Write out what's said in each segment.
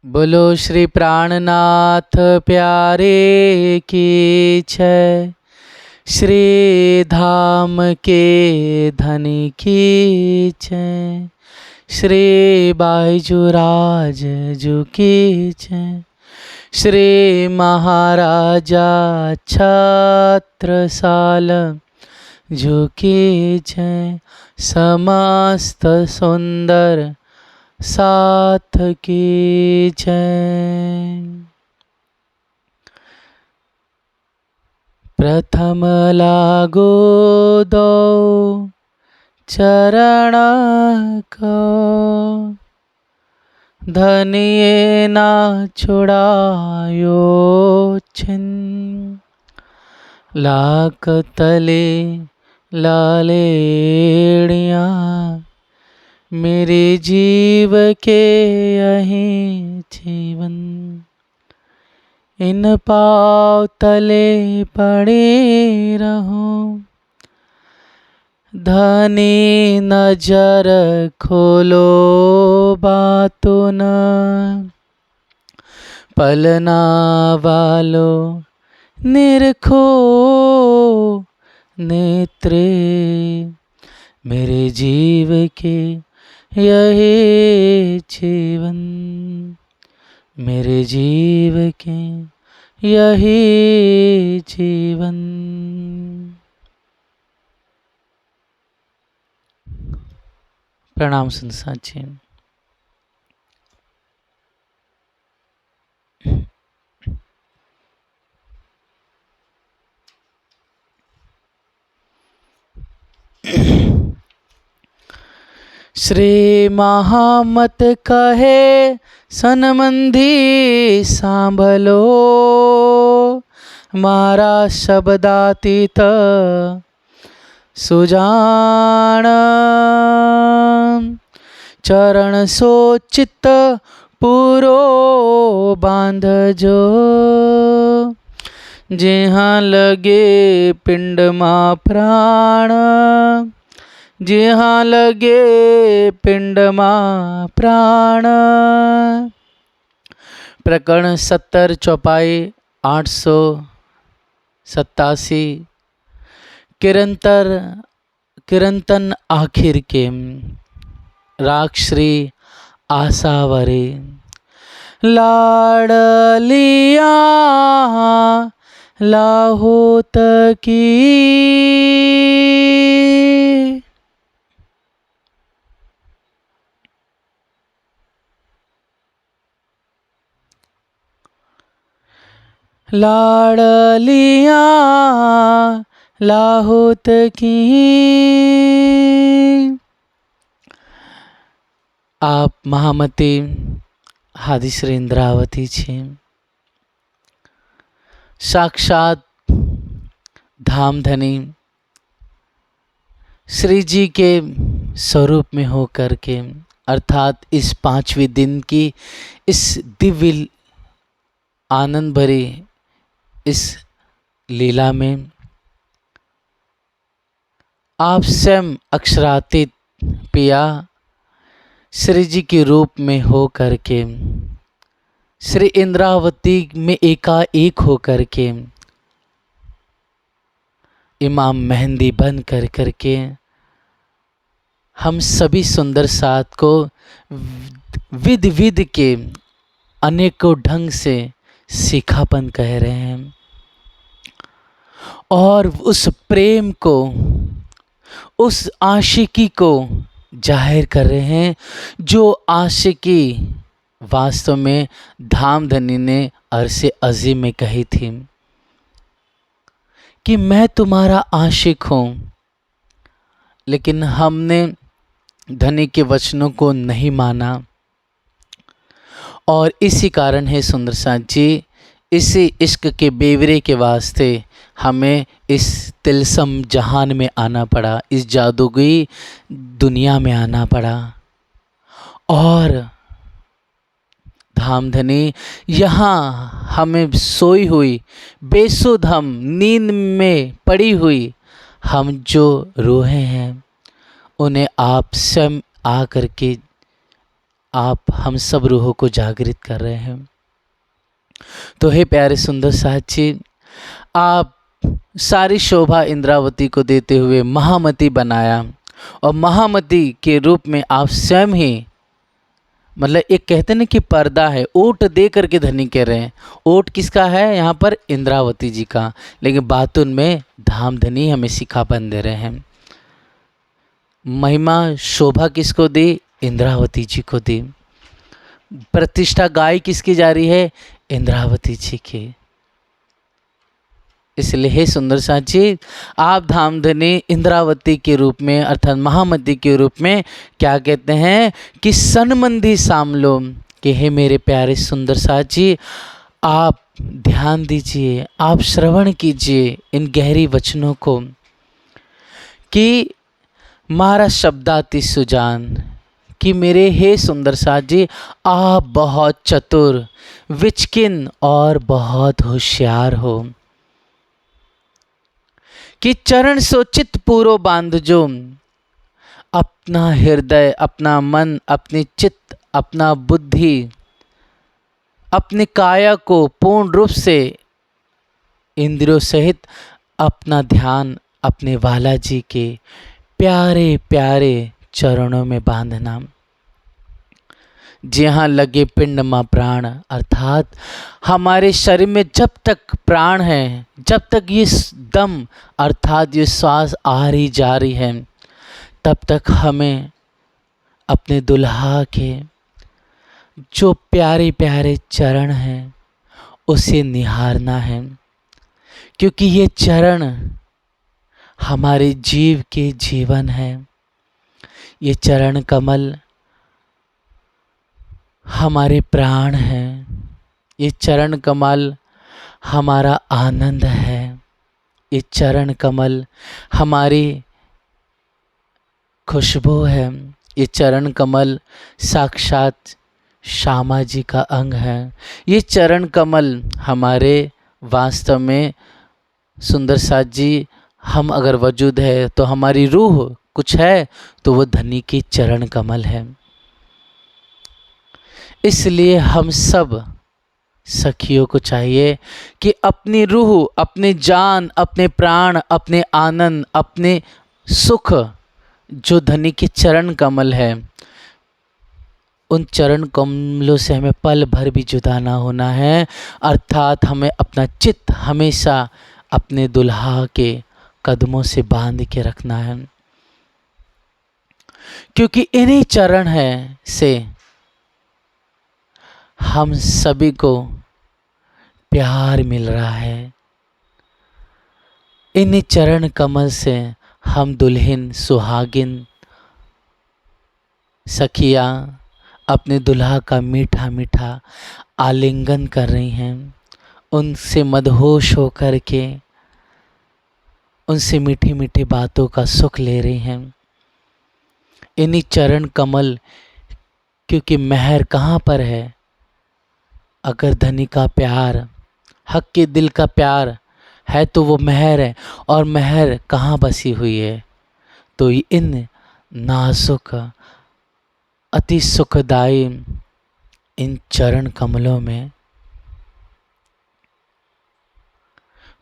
बोलो श्री प्राणनाथ प्यारे की जय। श्री धाम के धनी की जय। श्री बाईजुराज जू की जय। श्री महाराजा छत्रसाल जू की जय। समस्त सुंदर साथ की जय। प्रथम लागो दो चरण को, धनिये ना छुड़ायो छिन। लाख तले लालेड़ियाँ मेरे जीव के यहीं जीवन। इन पाँव तले पड़े रहूं, धनी नजर खोलो बातों न। पलना वालो निरखो नेत्रे, मेरे जीव के यही जीवन। मेरे जीव के यही जीवन। प्रणाम संसार जी। श्री महामत कहे सनमंदी सांभलो, मारा शब्दातीत सुजान। चरण सो चित्त पूरो बांधजो, जहाँ लगे पिंड मां प्राण। जहाँ लगे पिंड मां प्राण। प्रकरण 70 चौपाई 887। किरंतन आखिर के राग श्री आसावरे। लाडलिया लाहोत की, लाडलिया लाहोत की। आप महामती हादिश्री इंद्रावती छे। साक्षात धामधनी श्री जी के स्वरूप में होकर के, अर्थात इस 5वें दिन की इस दिव्य आनंद भरी इस लीला में आप स्वयं अक्षरातीत पिया श्री जी के रूप में हो करके, श्री इंद्रावती में एकाएक हो करके, इमाम मेहंदी बन कर करके हम सभी सुंदर साथ को विध विध के अनेकों ढंग से सीखापन कह रहे हैं। और उस प्रेम को, उस आशिकी को जाहिर कर रहे हैं, जो आशिकी वास्तव में धामधनी ने अरसे अज़ीम में कही थी कि मैं तुम्हारा आशिक हूँ। लेकिन हमने धनी के वचनों को नहीं माना, और इसी कारण है सुंदर साथ जी, इसी इश्क के बेवरे के वास्ते हमें इस तिलसम जहान में आना पड़ा, इस जादूगी दुनिया में आना पड़ा। और धामधनी यहाँ हमें सोई हुई बेसुध हम नींद में पड़ी हुई हम जो रूहें हैं, उन्हें आप स्वयं आ करके आप हम सब रूहों को जागृत कर रहे हैं। तो हे प्यारे सुंदर साथ जी, आप सारी शोभा इंद्रावती को देते हुए महामती बनाया और महामती के रूप में आप स्वयं ही, मतलब एक कहते हैं ना कि पर्दा है, ओट दे करके धनी कह रहे हैं। ओट किसका है यहाँ पर? इंद्रावती जी का, लेकिन बात उनमें धाम धनी हमें सिखापन दे रहे हैं। महिमा शोभा किसको दी? इंद्रावती जी को दी। प्रतिष्ठा गाय किसकी जा रही है? इंद्रावती जी की। इसलिए हे सुंदर साथ जी, आप धामधनी इंद्रावती के रूप में अर्थात महामती के रूप में क्या कहते हैं कि सनमंदी सामलो, कि हे मेरे प्यारे सुंदर साथ जी, आप ध्यान दीजिए, आप श्रवण कीजिए इन गहरी वचनों को कि मारा शब्दाति सुजान, कि मेरे हे सुंदर साथ जी, आप बहुत चतुर, विचकिन और बहुत होशियार हो, कि चरण सोचित पूरो बांध जो, अपना हृदय, अपना मन, अपनी चित्त, अपना बुद्धि, अपनी काया को पूर्ण रूप से इंद्रियों सहित अपना ध्यान अपने वाला जी के प्यारे प्यारे चरणों में बांधना। जहाँ लगे पिंड माँ प्राण, अर्थात हमारे शरीर में जब तक प्राण है, जब तक ये दम अर्थात ये श्वास आ रही जा रही है, तब तक हमें अपने दुल्हा के जो प्यारे प्यारे चरण हैं उसे निहारना है, क्योंकि ये चरण हमारे जीव के जीवन है। ये चरण कमल हमारे प्राण हैं, ये चरण कमल हमारा आनंद है, ये चरण कमल हमारी खुशबू है, ये चरण कमल साक्षात श्यामा जी का अंग है। ये चरण कमल हमारे वास्तव में सुंदर साथ जी, हम अगर वजूद है तो हमारी रूह कुछ है तो वो धनी की चरण कमल है। इसलिए हम सब सखियों को चाहिए कि अपनी रूह, अपने जान, अपने प्राण, अपने आनंद, अपने सुख जो धनी के चरण कमल है, उन चरण कमलों से हमें पल भर भी जुदा ना होना है। अर्थात हमें अपना चित्त हमेशा अपने दुल्हा के कदमों से बांध के रखना है, क्योंकि इन्हीं चरण है से हम सभी को प्यार मिल रहा है। इन चरण कमल से हम दुल्हन, सुहागिन, सखियाँ अपने दुल्हा का मीठा मीठा आलिंगन कर रही हैं, उनसे मदहोश होकर के उनसे मीठी मीठी बातों का सुख ले रही हैं। इन्हीं चरण कमल, क्योंकि मेहर कहाँ पर है? अगर धनी का प्यार, हक के दिल का प्यार है तो वो मेहर है, और मेहर कहाँ बसी हुई है? तो इन नाजुक अति सुखदायी इन चरण कमलों में।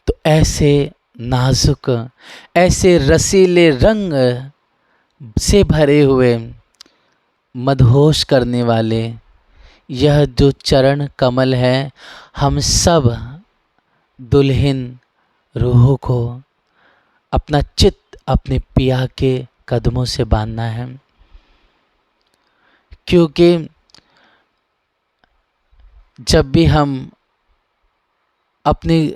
तो ऐसे नाजुक, ऐसे रसीले रंग से भरे हुए, मदहोश करने वाले यह जो चरण कमल है, हम सब दुल्हन रूहों को अपना चित्त अपने पिया के कदमों से बांधना है। क्योंकि जब भी हम अपने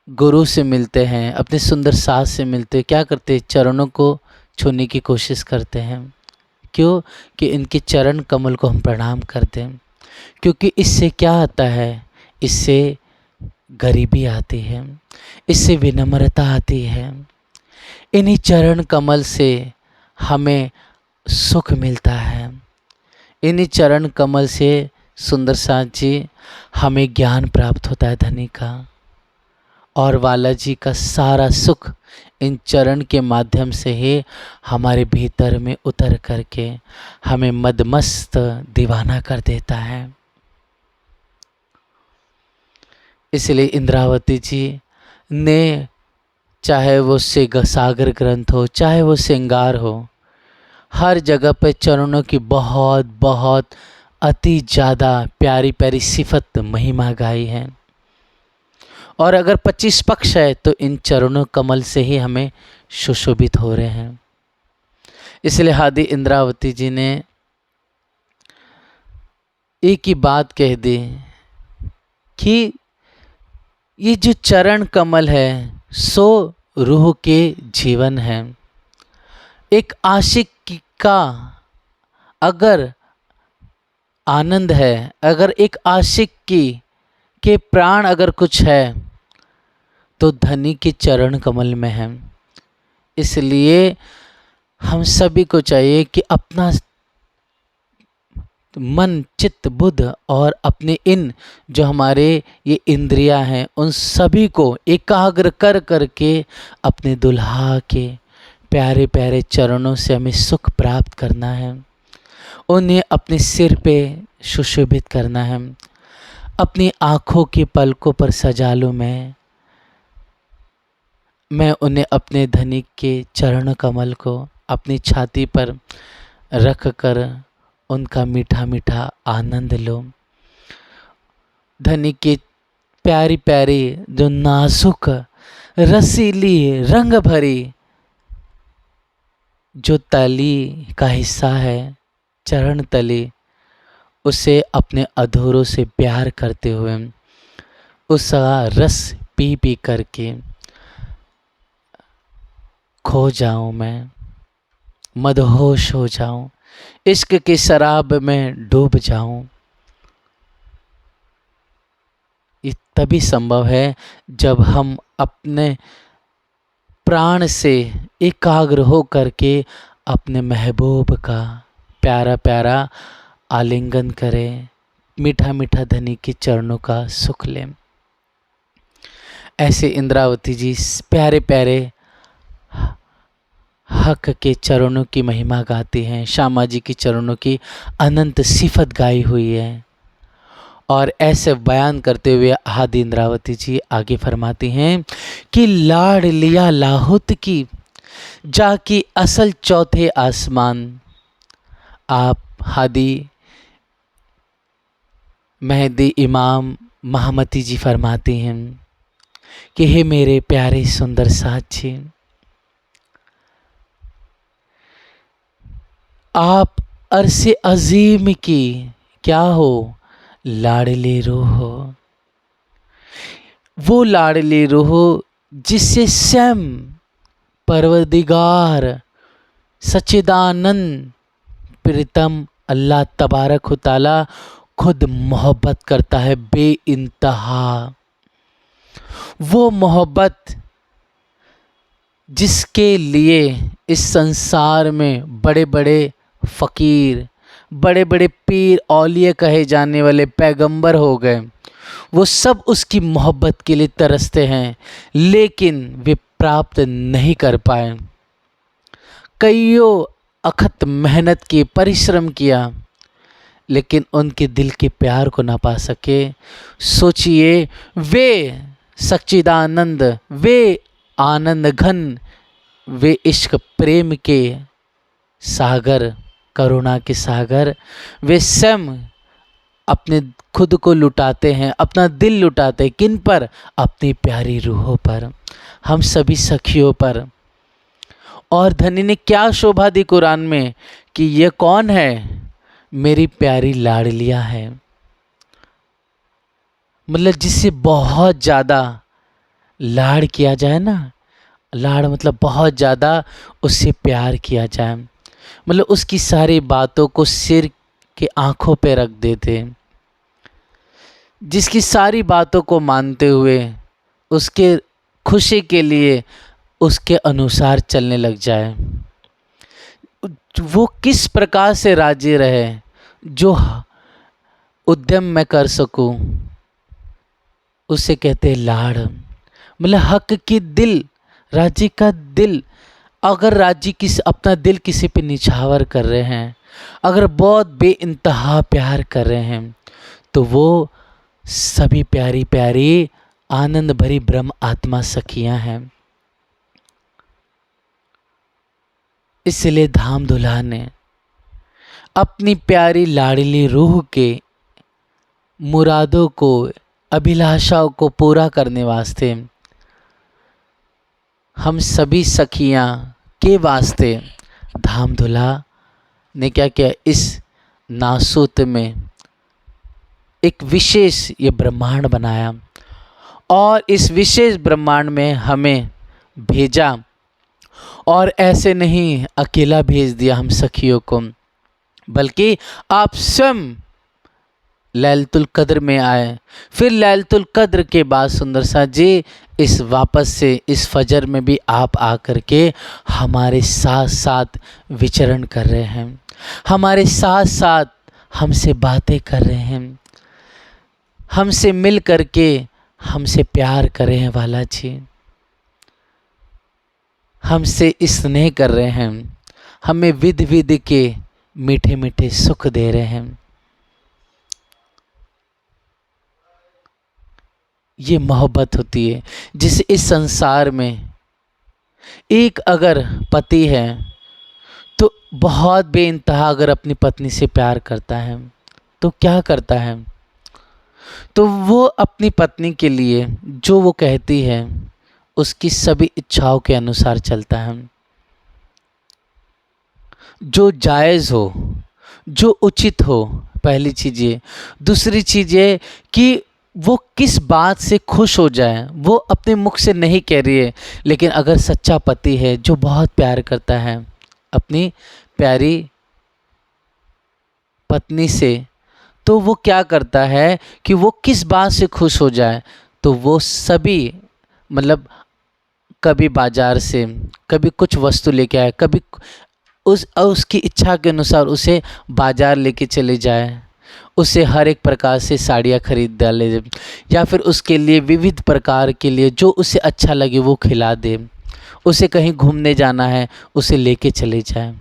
गुरु से मिलते हैं, अपने सुंदर सास से मिलते हैं, क्या करते हैं? चरणों को छूने की कोशिश करते हैं। क्यों? कि इनके चरण कमल को हम प्रणाम करते हैं। क्योंकि इससे क्या आता है? इससे गरीबी आती है, इससे विनम्रता आती है। इन्हीं चरण कमल से हमें सुख मिलता है। इन्हीं चरण कमल से सुंदर साथ जी हमें ज्ञान प्राप्त होता है धनी का, और बालाजी का सारा सुख इन चरण के माध्यम से ही हमारे भीतर में उतर करके हमें मदमस्त दीवाना कर देता है। इसलिए इंद्रावती जी ने, चाहे वो सागर ग्रंथ हो, चाहे वो श्रृंगार हो, हर जगह पे चरणों की बहुत बहुत अति ज़्यादा प्यारी प्यारी सिफत महिमा गाई है। और अगर 25 पक्ष है तो इन चरणों कमल से ही हमें सुशोभित हो रहे हैं। इसलिए आदि इंद्रावती जी ने एक ही बात कह दी कि ये जो चरण कमल है सो रूह के जीवन है। एक आशिक का अगर आनंद है, अगर एक आशिक के प्राण अगर कुछ है तो धनी के चरण कमल में है। इसलिए हम सभी को चाहिए कि अपना मन, चित्त, बुद्ध और अपने इन जो हमारे ये इंद्रियां हैं उन सभी को एकाग्र कर करके अपने दुल्हा के प्यारे प्यारे चरणों से हमें सुख प्राप्त करना है। उन्हें अपने सिर पे सुशोभित करना है। अपनी आँखों की पलकों पर सजा लूँ मैं उन्हें अपने धनिक के चरण कमल को अपनी छाती पर रख कर उनका मीठा मीठा आनंद लो। धनिक की प्यारी प्यारी जो नाजुक रसीली रंग भरी जो तली का हिस्सा है, चरण तली, उसे अपने अधूरों से प्यार करते हुए उसका रस पी पी करके खो जाऊं मैं, मदहोश हो जाऊं, इश्क की शराब में डूब जाऊं। ये तभी संभव है जब हम अपने प्राण से एकाग्र हो करके अपने महबूब का प्यारा प्यारा आलिंगन करें, मीठा मीठा धनी के चरणों का सुख लें। ऐसे इंद्रावती जी प्यारे प्यारे हक के चरणों की महिमा गाती हैं। श्यामा जी के चरणों की अनंत सिफत गाई हुई है। और ऐसे बयान करते हुए आदि इंद्रावती जी आगे फरमाती हैं कि लाड़ लिया लाहुत की जाकी असल चौथे आसमान। आप हादी मेहदी इमाम महामती जी फरमाती हैं कि हे मेरे प्यारे सुंदर साथी, आप अरसे अजीम की क्या हो, लाडली रूह हो। वो लाडली रूह जिससे स्वयं परवरदिगार सच्चिदानंद प्रीतम अल्लाह तबारक व तआला खुद मोहब्बत करता है बेइंतहा। वो मोहब्बत जिसके लिए इस संसार में बड़े बड़े फ़कीर, बड़े बड़े पीर औलिया कहे जाने वाले पैगंबर हो गए, वो सब उसकी मोहब्बत के लिए तरसते हैं, लेकिन वे प्राप्त नहीं कर पाए। कईयों अखत मेहनत की, परिश्रम किया, लेकिन उनके दिल के प्यार को ना पा सके। सोचिए, वे सच्चिदानंद, वे आनंद घन, वे इश्क प्रेम के सागर, करुणा के सागर, वे स्वयं अपने खुद को लुटाते हैं, अपना दिल लुटाते हैं। किन पर? अपनी प्यारी रूहों पर, हम सभी सखियों पर। और धनी ने क्या शोभा दी कुरान में कि ये कौन है? मेरी प्यारी लाडलिया है। मतलब जिससे बहुत ज़्यादा लाड़ किया जाए ना, लाड़ मतलब बहुत ज़्यादा उससे प्यार किया जाए, मतलब उसकी सारी बातों को सिर के आँखों पे रख देते, जिसकी सारी बातों को मानते हुए उसके खुशी के लिए उसके अनुसार चलने लग जाए। वो किस प्रकार से राजी रहे, जो उद्यम मैं कर सकूं, उसे कहते लाड़। मतलब हक की दिल, राज्य का दिल, अगर राज्य किसी अपना दिल किसी पे निछावर कर रहे हैं, अगर बहुत बेइंतहा प्यार कर रहे हैं, तो वो सभी प्यारी प्यारी आनंद भरी ब्रह्म आत्मा सखियां हैं। इसलिए धाम दुल्हा ने अपनी प्यारी लाडली रूह के मुरादों को, अभिलाषाओं को पूरा करने वास्ते हम सभी सखियां के वास्ते धाम दुल्हा ने क्या किया, इस नासूत में एक विशेष ये ब्रह्मांड बनाया और इस विशेष ब्रह्मांड में हमें भेजा। और ऐसे नहीं अकेला भेज दिया हम सखियों को, बल्कि आप स्वयं लैलतुल कद्र में आए। फिर लैलतुल कद्र के बाद सुंदर साथ जी इस वापस से इस फजर में भी आप आकर के हमारे साथ साथ विचरण कर रहे हैं, हमारे साथ साथ हमसे बातें कर रहे हैं, हमसे मिल करके हमसे प्यार कर रहे हैं वाला जी, हमसे स्नेह कर रहे हैं, हमें विध विध के मीठे मीठे सुख दे रहे हैं। ये मोहब्बत होती है जिसे इस संसार में एक अगर पति है तो बहुत बेइंतहा अगर अपनी पत्नी से प्यार करता है तो क्या करता है, तो वो अपनी पत्नी के लिए जो वो कहती है उसकी सभी इच्छाओं के अनुसार चलता है, जो जायज़ हो, जो उचित हो, पहली चीज़ ये। दूसरी चीज़ ये कि वो किस बात से खुश हो जाए वो अपने मुख से नहीं कह रही है, लेकिन अगर सच्चा पति है जो बहुत प्यार करता है अपनी प्यारी पत्नी से, तो वो क्या करता है कि वो किस बात से खुश हो जाए, तो वो सभी मतलब कभी बाजार से कभी कुछ वस्तु लेके आए, कभी उसकी इच्छा के अनुसार उसे बाजार लेके चले जाए, उसे हर एक प्रकार से साड़ियाँ खरीद डाले, या फिर उसके लिए विविध प्रकार के लिए जो उसे अच्छा लगे वो खिला दे, उसे कहीं घूमने जाना है उसे लेके चले जाए।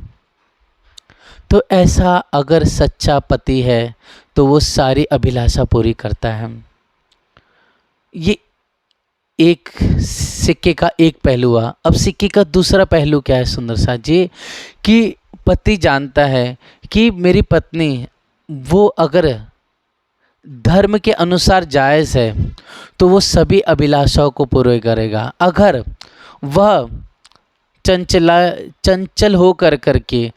तो ऐसा अगर सच्चा पति है तो वो सारी अभिलाषा पूरी करता है। ये एक सिक्के का एक पहलू हुआ। अब सिक्के का दूसरा पहलू क्या है सुंदर साथ जी, कि पति जानता है कि मेरी पत्नी वो अगर धर्म के अनुसार जायज़ है तो वो सभी अभिलाषाओं को पूरे करेगा। अगर वह चंचल हो करके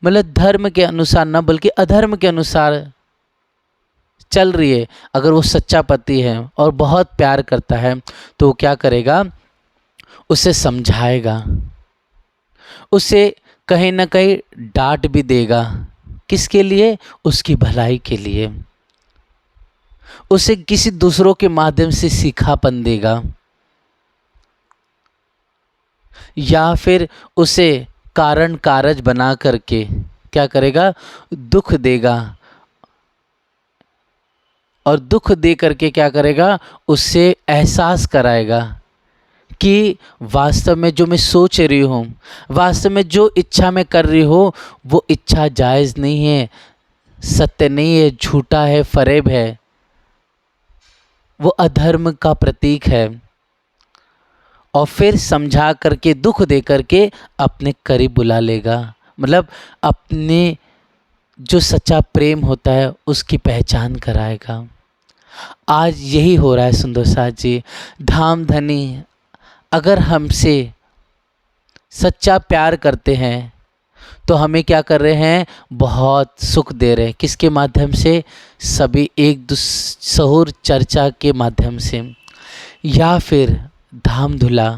मतलब धर्म के अनुसार न बल्कि अधर्म के अनुसार चल रही है, अगर वो सच्चा पति है और बहुत प्यार करता है तो वो क्या करेगा, उसे समझाएगा, उसे कहीं ना कहीं डांट भी देगा, किसके लिए, उसकी भलाई के लिए, उसे किसी दूसरों के माध्यम से सीखापन देगा, या फिर उसे कारण कारज बना करके क्या करेगा, दुख देगा, और दुख दे करके क्या करेगा, उससे एहसास कराएगा कि वास्तव में जो मैं सोच रही हूँ, वास्तव में जो इच्छा मैं कर रही हूँ वो इच्छा जायज़ नहीं है, सत्य नहीं है, झूठा है, फरेब है, वो अधर्म का प्रतीक है। और फिर समझा करके दुख दे करके अपने करीब बुला लेगा, मतलब अपने जो सच्चा प्रेम होता है उसकी पहचान कराएगा। आज यही हो रहा है सुंदर साथ जी। धाम धनी अगर हमसे सच्चा प्यार करते हैं तो हमें क्या कर रहे हैं, बहुत सुख दे रहे हैं। किसके माध्यम से, सभी एक सहूर चर्चा के माध्यम से, या फिर धाम धुला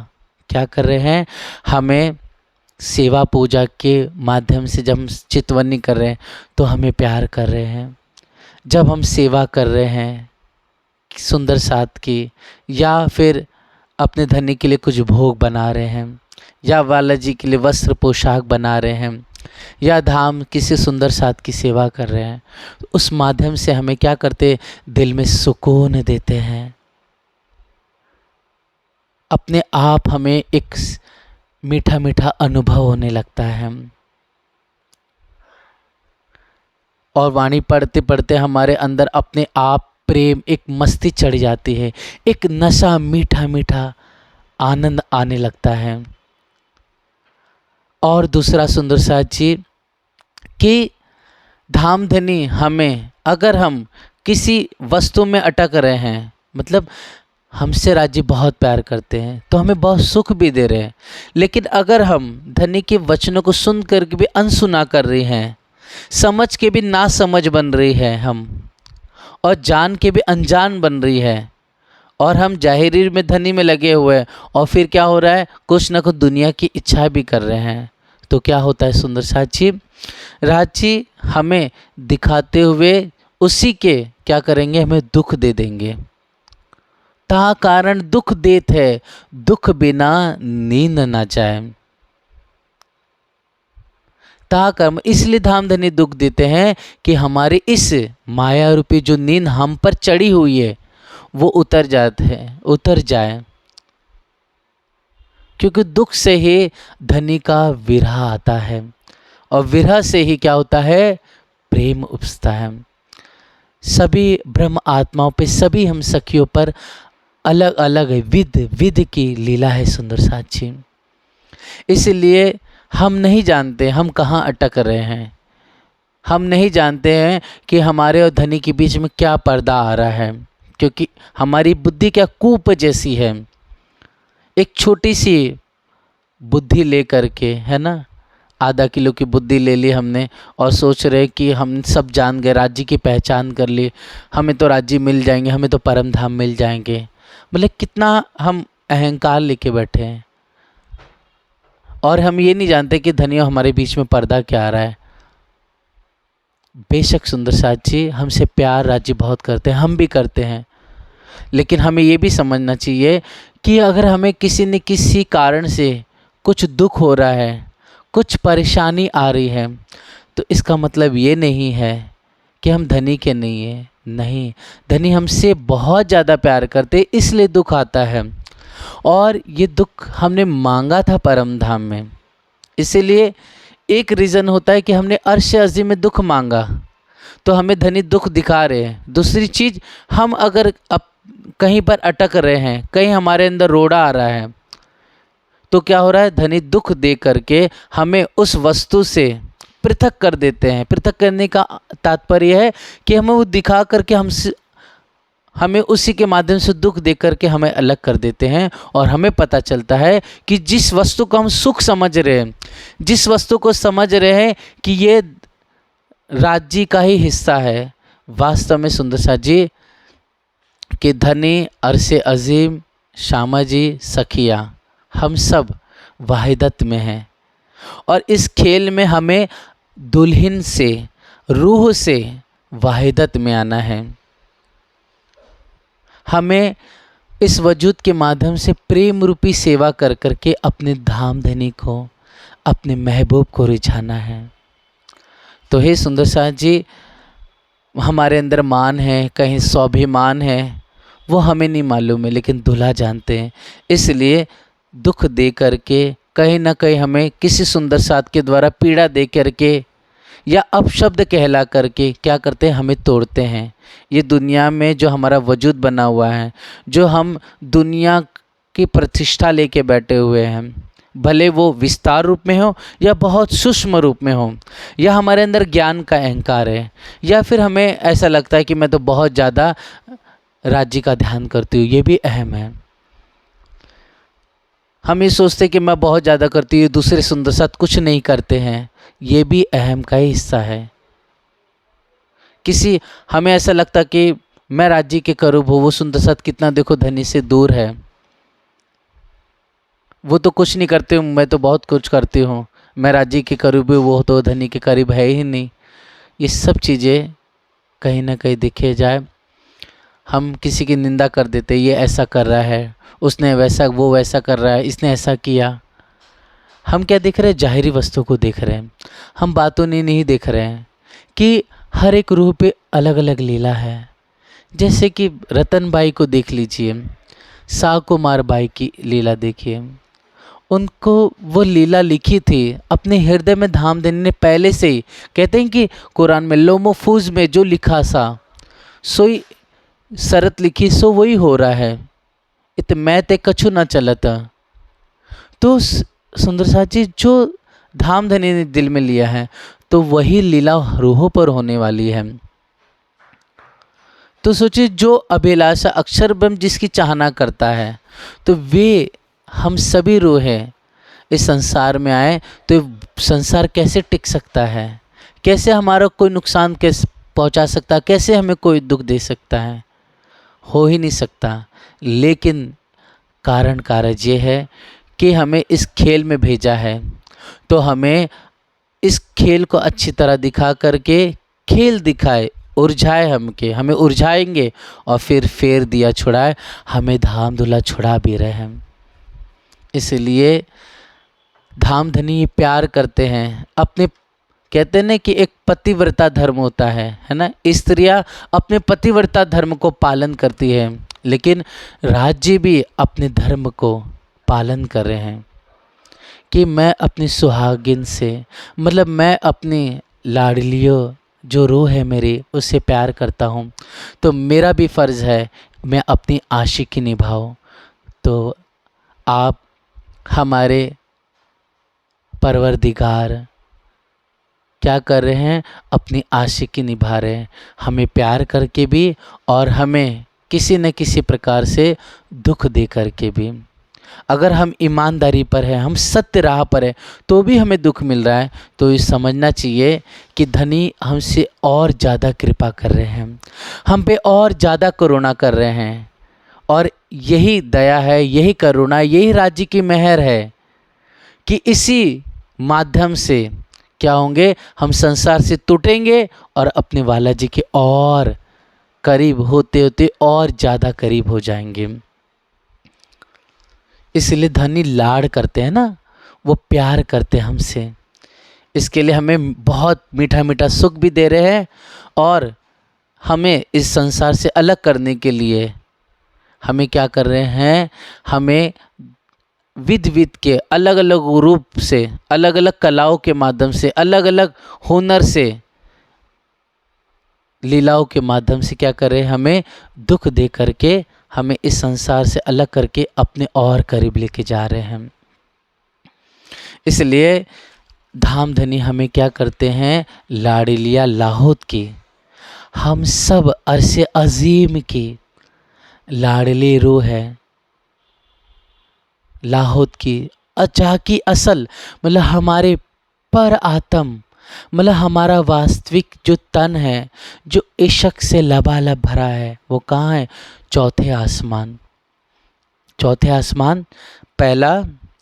क्या कर रहे हैं, हमें सेवा पूजा के माध्यम से जब हम चितवनी कर रहे हैं तो हमें प्यार कर रहे हैं। जब हम सेवा कर रहे हैं सुंदर साथ की, या फिर अपने धनी के लिए कुछ भोग बना रहे हैं, या बालाजी के लिए वस्त्र पोशाक बना रहे हैं, या धाम किसी सुंदर साथ की सेवा कर रहे हैं, तो उस माध्यम से हमें क्या करते, दिल में सुकून देते हैं। अपने आप हमें एक मीठा मीठा अनुभव होने लगता है, और वाणी पढ़ते पढ़ते हमारे अंदर अपने आप प्रेम, एक मस्ती चढ़ जाती है, एक नशा, मीठा मीठा आनंद आने लगता है। और दूसरा सुंदर साथ जी कि धामधनी हमें, अगर हम किसी वस्तु में अटक रहे हैं, मतलब हमसे राज्य बहुत प्यार करते हैं तो हमें बहुत सुख भी दे रहे हैं, लेकिन अगर हम धनी के वचनों को सुन कर के भी अनसुना कर रहे हैं, समझ के भी ना समझ बन रही है हम, और जान के भी अनजान बन रही है, और हम जाहिरी में धनी में लगे हुए हैं, और फिर क्या हो रहा है, कुछ ना कुछ दुनिया की इच्छा भी कर रहे हैं, तो क्या होता है सुंदर साथ जी, राजी हमें दिखाते हुए उसी के क्या करेंगे, हमें दुख दे देंगे। ता कारण दुख देत है, दुख बिना नींद ना जाए। ता कर्म, इसलिए धामधनी दुख देते हैं कि हमारी इस माया रूपी जो नींद हम पर चढ़ी हुई है वो उतर जाए, क्योंकि दुख से ही धनी का विरह आता है, और विरह से ही क्या होता है, प्रेम उपजता है। सभी ब्रह्म आत्माओं पे, सभी हम सखियों पर अलग अलग विध विध की लीला है सुंदर साथ जी। इसलिए हम नहीं जानते हम कहाँ अटक रहे हैं, हम नहीं जानते हैं कि हमारे और धनी के बीच में क्या पर्दा आ रहा है, क्योंकि हमारी बुद्धि क्या कूप जैसी है। एक छोटी सी बुद्धि ले करके, है ना, आधा किलो की बुद्धि ले ली हमने, और सोच रहे कि हम सब जान गए, राज्य की पहचान कर ली, हमें तो राज्य मिल जाएंगे, हमें तो परम धाम मिल जाएंगे। मतलब कितना हम अहंकार लेके बैठे हैं, और हम ये नहीं जानते कि धनिया हमारे बीच में पर्दा क्या आ रहा है। बेशक सुंदर साथ जी हमसे प्यार राज्य बहुत करते हैं, हम भी करते हैं, लेकिन हमें ये भी समझना चाहिए कि अगर हमें किसी न किसी कारण से कुछ दुख हो रहा है, कुछ परेशानी आ रही है, तो इसका मतलब ये नहीं है कि हम धनी के नहीं हैं। नहीं, धनी हमसे बहुत ज़्यादा प्यार करते, इसलिए दुख आता है, और ये दुख हमने मांगा था परम धाम में। इसीलिए एक रीज़न होता है कि हमने अर्श अज़ीम में दुख मांगा तो हमें धनी दुख दिखा रहे हैं। दूसरी चीज़, हम अगर कहीं पर अटक रहे हैं, कहीं हमारे अंदर रोड़ा आ रहा है, तो क्या हो रहा है, धनी दुख दे करके हमें उस वस्तु से पृथक कर देते हैं। पृथक करने का तात्पर्य है कि हमें वो दिखा करके हमें उसी के माध्यम से दुख दे करके हमें अलग कर देते हैं, और हमें पता चलता है कि जिस वस्तु को हम सुख समझ रहे हैं, जिस वस्तु को समझ रहे हैं कि ये राज्य का ही हिस्सा है, वास्तव में सुंदर साथ जी कि धनी, अरसे अजीम, श्यामा जी, सखिया, हम सब वाहिदत में हैं, और इस खेल में हमें दुल्हन से, रूह से वाहिदत में आना है। हमें इस वजूद के माध्यम से प्रेम रूपी सेवा कर करके अपने धामधनी को, अपने महबूब को रिझाना है। तो हे सुंदर साथ जी, हमारे अंदर मान है, कहीं स्वाभिमान है, वो हमें नहीं मालूम है, लेकिन दूल्हा जानते हैं। इसलिए दुख दे करके, कहीं ना कहीं हमें किसी सुंदर साथ के द्वारा पीड़ा दे करके या अपशब्द कहला करके क्या करते हैं, हमें तोड़ते हैं। ये दुनिया में जो हमारा वजूद बना हुआ है, जो हम दुनिया की प्रतिष्ठा लेके बैठे हुए हैं, भले वो विस्तार रूप में हो या बहुत सूक्ष्म रूप में हो, या हमारे अंदर ज्ञान का अहंकार है, या फिर हमें ऐसा लगता है कि मैं तो बहुत ज़्यादा राज्य का ध्यान करती हूँ, ये भी अहम है। हम ये सोचते कि मैं बहुत ज़्यादा करती हूँ, दूसरे सुंदर साथ कुछ नहीं करते हैं, ये भी अहम का ही हिस्सा है। हमें ऐसा लगता कि मैं राज्य के करीब हूँ, वो सुंदर साथ कितना देखो धनी से दूर है, वो तो कुछ नहीं करते हूँ, मैं तो बहुत कुछ करती हूँ, मैं राज्य के करीब हूँ, वो तो धनी के करीब है ही नहीं। ये सब चीज़ें कहीं ना कहीं दिखे जाए, हम किसी की निंदा कर देते, ये ऐसा कर रहा है, उसने वैसा, वो वैसा कर रहा है, इसने ऐसा किया। हम क्या देख रहे हैं, जाहिरी वस्तु को देख रहे हैं, हम बातों ने नहीं देख रहे हैं कि हर एक रूह पे अलग अलग लीला है। जैसे कि रतनबाई को देख लीजिए, साकुमार बाई की लीला देखिए, उनको वो लीला लिखी थी अपने हृदय में। धामधनी ने पहले से ही, कहते हैं कि कुरान में लोमोफूज में जो लिखा सा सोई शरत लिखी सो वही हो रहा है, इत मैं ते कछु ना चलता। तो सुंदर साथ जी जो धामधनी ने दिल में लिया है तो वही लीला रूहों पर होने वाली है। तो सोचिए जो अभिलाषा अक्षर ब्रह्म जिसकी चाहना करता है, तो वे हम सभी रूह हैं इस संसार में आए, तो संसार कैसे टिक सकता है, कैसे हमारा कोई नुकसान कैसे पहुंचा सकता है, कैसे हमें कोई दुख दे सकता है, हो ही नहीं सकता। लेकिन कारण कारज ये है कि हमें इस खेल में भेजा है, तो हमें इस खेल को अच्छी तरह दिखा करके खेल दिखाए, उलझाए, हमें उलझाएंगे और फिर फेर दिया छुड़ाए, हमें धाम धुला छुड़ा भी रहे हैं। इसलिए धामधनी प्यार करते हैं अपने, कहते हैं ना कि एक पतिव्रता धर्म होता है ना, स्त्रियां अपने पतिव्रता धर्म को पालन करती है, लेकिन राज्य भी अपने धर्म को पालन कर रहे हैं कि मैं अपनी सुहागिन से, मतलब मैं अपनी लाडलियों जो रूह है मेरी उससे प्यार करता हूँ, तो मेरा भी फ़र्ज़ है मैं अपनी आशिकी निभाऊँ। तो आप हमारे परवरदिगार क्या कर रहे हैं, अपनी आशिकी निभा रहे हैं, हमें प्यार करके भी और हमें किसी न किसी प्रकार से दुख दे करके भी। अगर हम ईमानदारी पर हैं, हम सत्य राह पर हैं, तो भी हमें दुख मिल रहा है, तो ये समझना चाहिए कि धनी हमसे और ज़्यादा कृपा कर रहे हैं, हम पे और ज़्यादा करुणा कर रहे हैं। और यही दया है, यही करुणा, यही राज्य की मेहर है कि इसी माध्यम से क्या होंगे, हम संसार से टूटेंगे और अपने वाला जी के और करीब होते होते और ज़्यादा करीब हो जाएंगे। इसलिए धनी लाड़ करते हैं ना, वो प्यार करते हैं हमसे, इसके लिए हमें बहुत मीठा मीठा सुख भी दे रहे हैं और हमें इस संसार से अलग करने के लिए हमें क्या कर रहे हैं, हमें विध विध के अलग अलग रूप से, अलग अलग कलाओं के माध्यम से, अलग अलग हुनर से, लीलाओं के माध्यम से क्या कर रहे हैं, हमें दुख दे करके, हमें इस संसार से अलग करके अपने और करीब लेके जा रहे हैं। इसलिए धामधनी हमें क्या करते हैं, लाडलिया लाहौत की, हम सब अरसे अजीम की लाडली रूह है, लाहौत की अचा की असल, मतलब हमारे पर आत्म, मतलब हमारा वास्तविक जो तन है, जो इश्क से लबालब भरा है, वो कहाँ है, चौथे आसमान। चौथे आसमान, पहला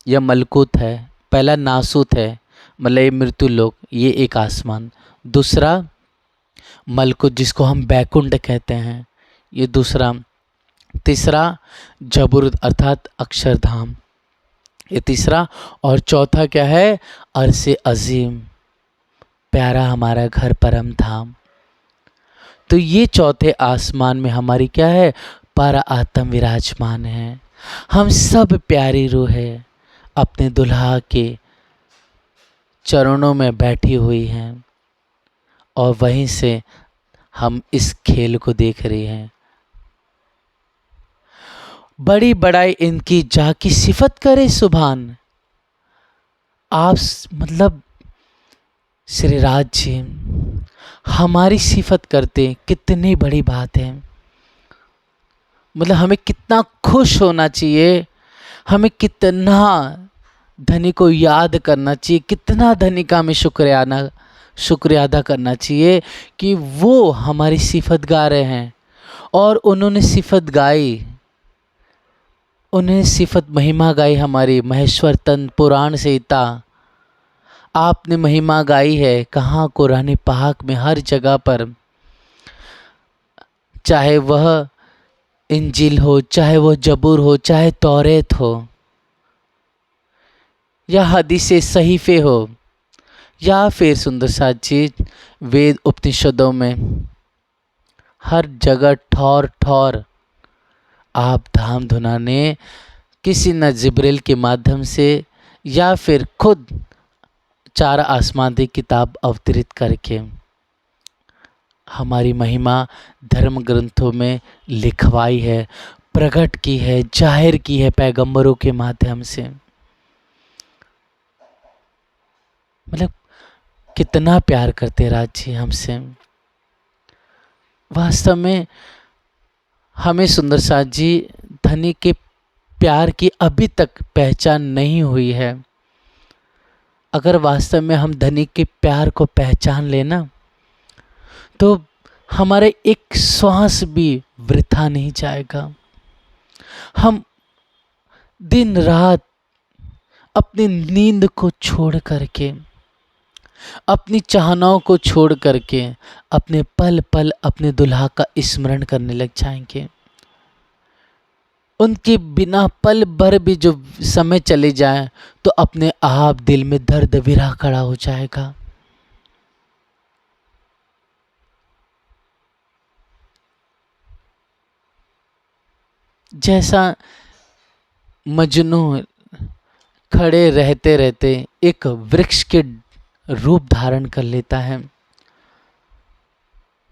यह मलकूत है, पहला नासूत है, मतलब ये मृत्यु लोक, ये एक आसमान। दूसरा मलकूत जिसको हम बैकुंठ कहते हैं, ये दूसरा। तीसरा जबुर अर्थात अक्षरधाम, ये तीसरा। और चौथा क्या है, अरसे अजीम, प्यारा हमारा घर परम धाम। तो ये चौथे आसमान में हमारी क्या है, पर आत्म विराजमान है। हम सब प्यारी रूह है, अपने दुल्हा के चरणों में बैठी हुई हैं और वहीं से हम इस खेल को देख रहे हैं। बड़ी बड़ाई इनकी जाकी सिफत करे सुभान। आप मतलब श्री राज जी हमारी सिफत करते, कितनी बड़ी बात है। मतलब हमें कितना खुश होना चाहिए, हमें कितना धनी को याद करना चाहिए, कितना धनी का हमें शुक्रिया अदा करना चाहिए कि वो हमारी सिफत गा रहे हैं। और उन्होंने सिफत गाई, उन्हें सिफत महिमा गाई हमारी, महेश्वर तन पुराण से इता आपने महिमा गाई है। कहाँ, कुरान पाक में हर जगह पर, चाहे वह इंजिल हो, चाहे वह जबूर हो, चाहे तौरेत हो, या हदीसे सहीफे हो, या फिर सुंदर साथ जी वेद उपनिषदों में, हर जगह ठौर ठौर आप धाम धुनाने किसी न जिब्रील के माध्यम से या फिर खुद चार आसमानी किताब अवतरित करके हमारी महिमा धर्म ग्रंथों में लिखवाई है, प्रकट की है, जाहिर की है पैगंबरों के माध्यम से। मतलब कितना प्यार करते राज जी हमसे। वास्तव में हमें सुंदर साथ जी धनी के प्यार की अभी तक पहचान नहीं हुई है। अगर वास्तव में हम धनी के प्यार को पहचान लेना तो हमारे एक श्वास भी वृथा नहीं जाएगा। हम दिन रात अपनी नींद को छोड़ करके, अपनी चाहनाओं को छोड़ करके अपने पल पल अपने दुल्हा का स्मरण करने लग जाएंगे। उनके बिना पल भर भी जो समय चले जाए तो अपने आप दिल में दर्द विरह खड़ा हो जाएगा। जैसा मजनू खड़े रहते रहते एक वृक्ष के रूप धारण कर लेता है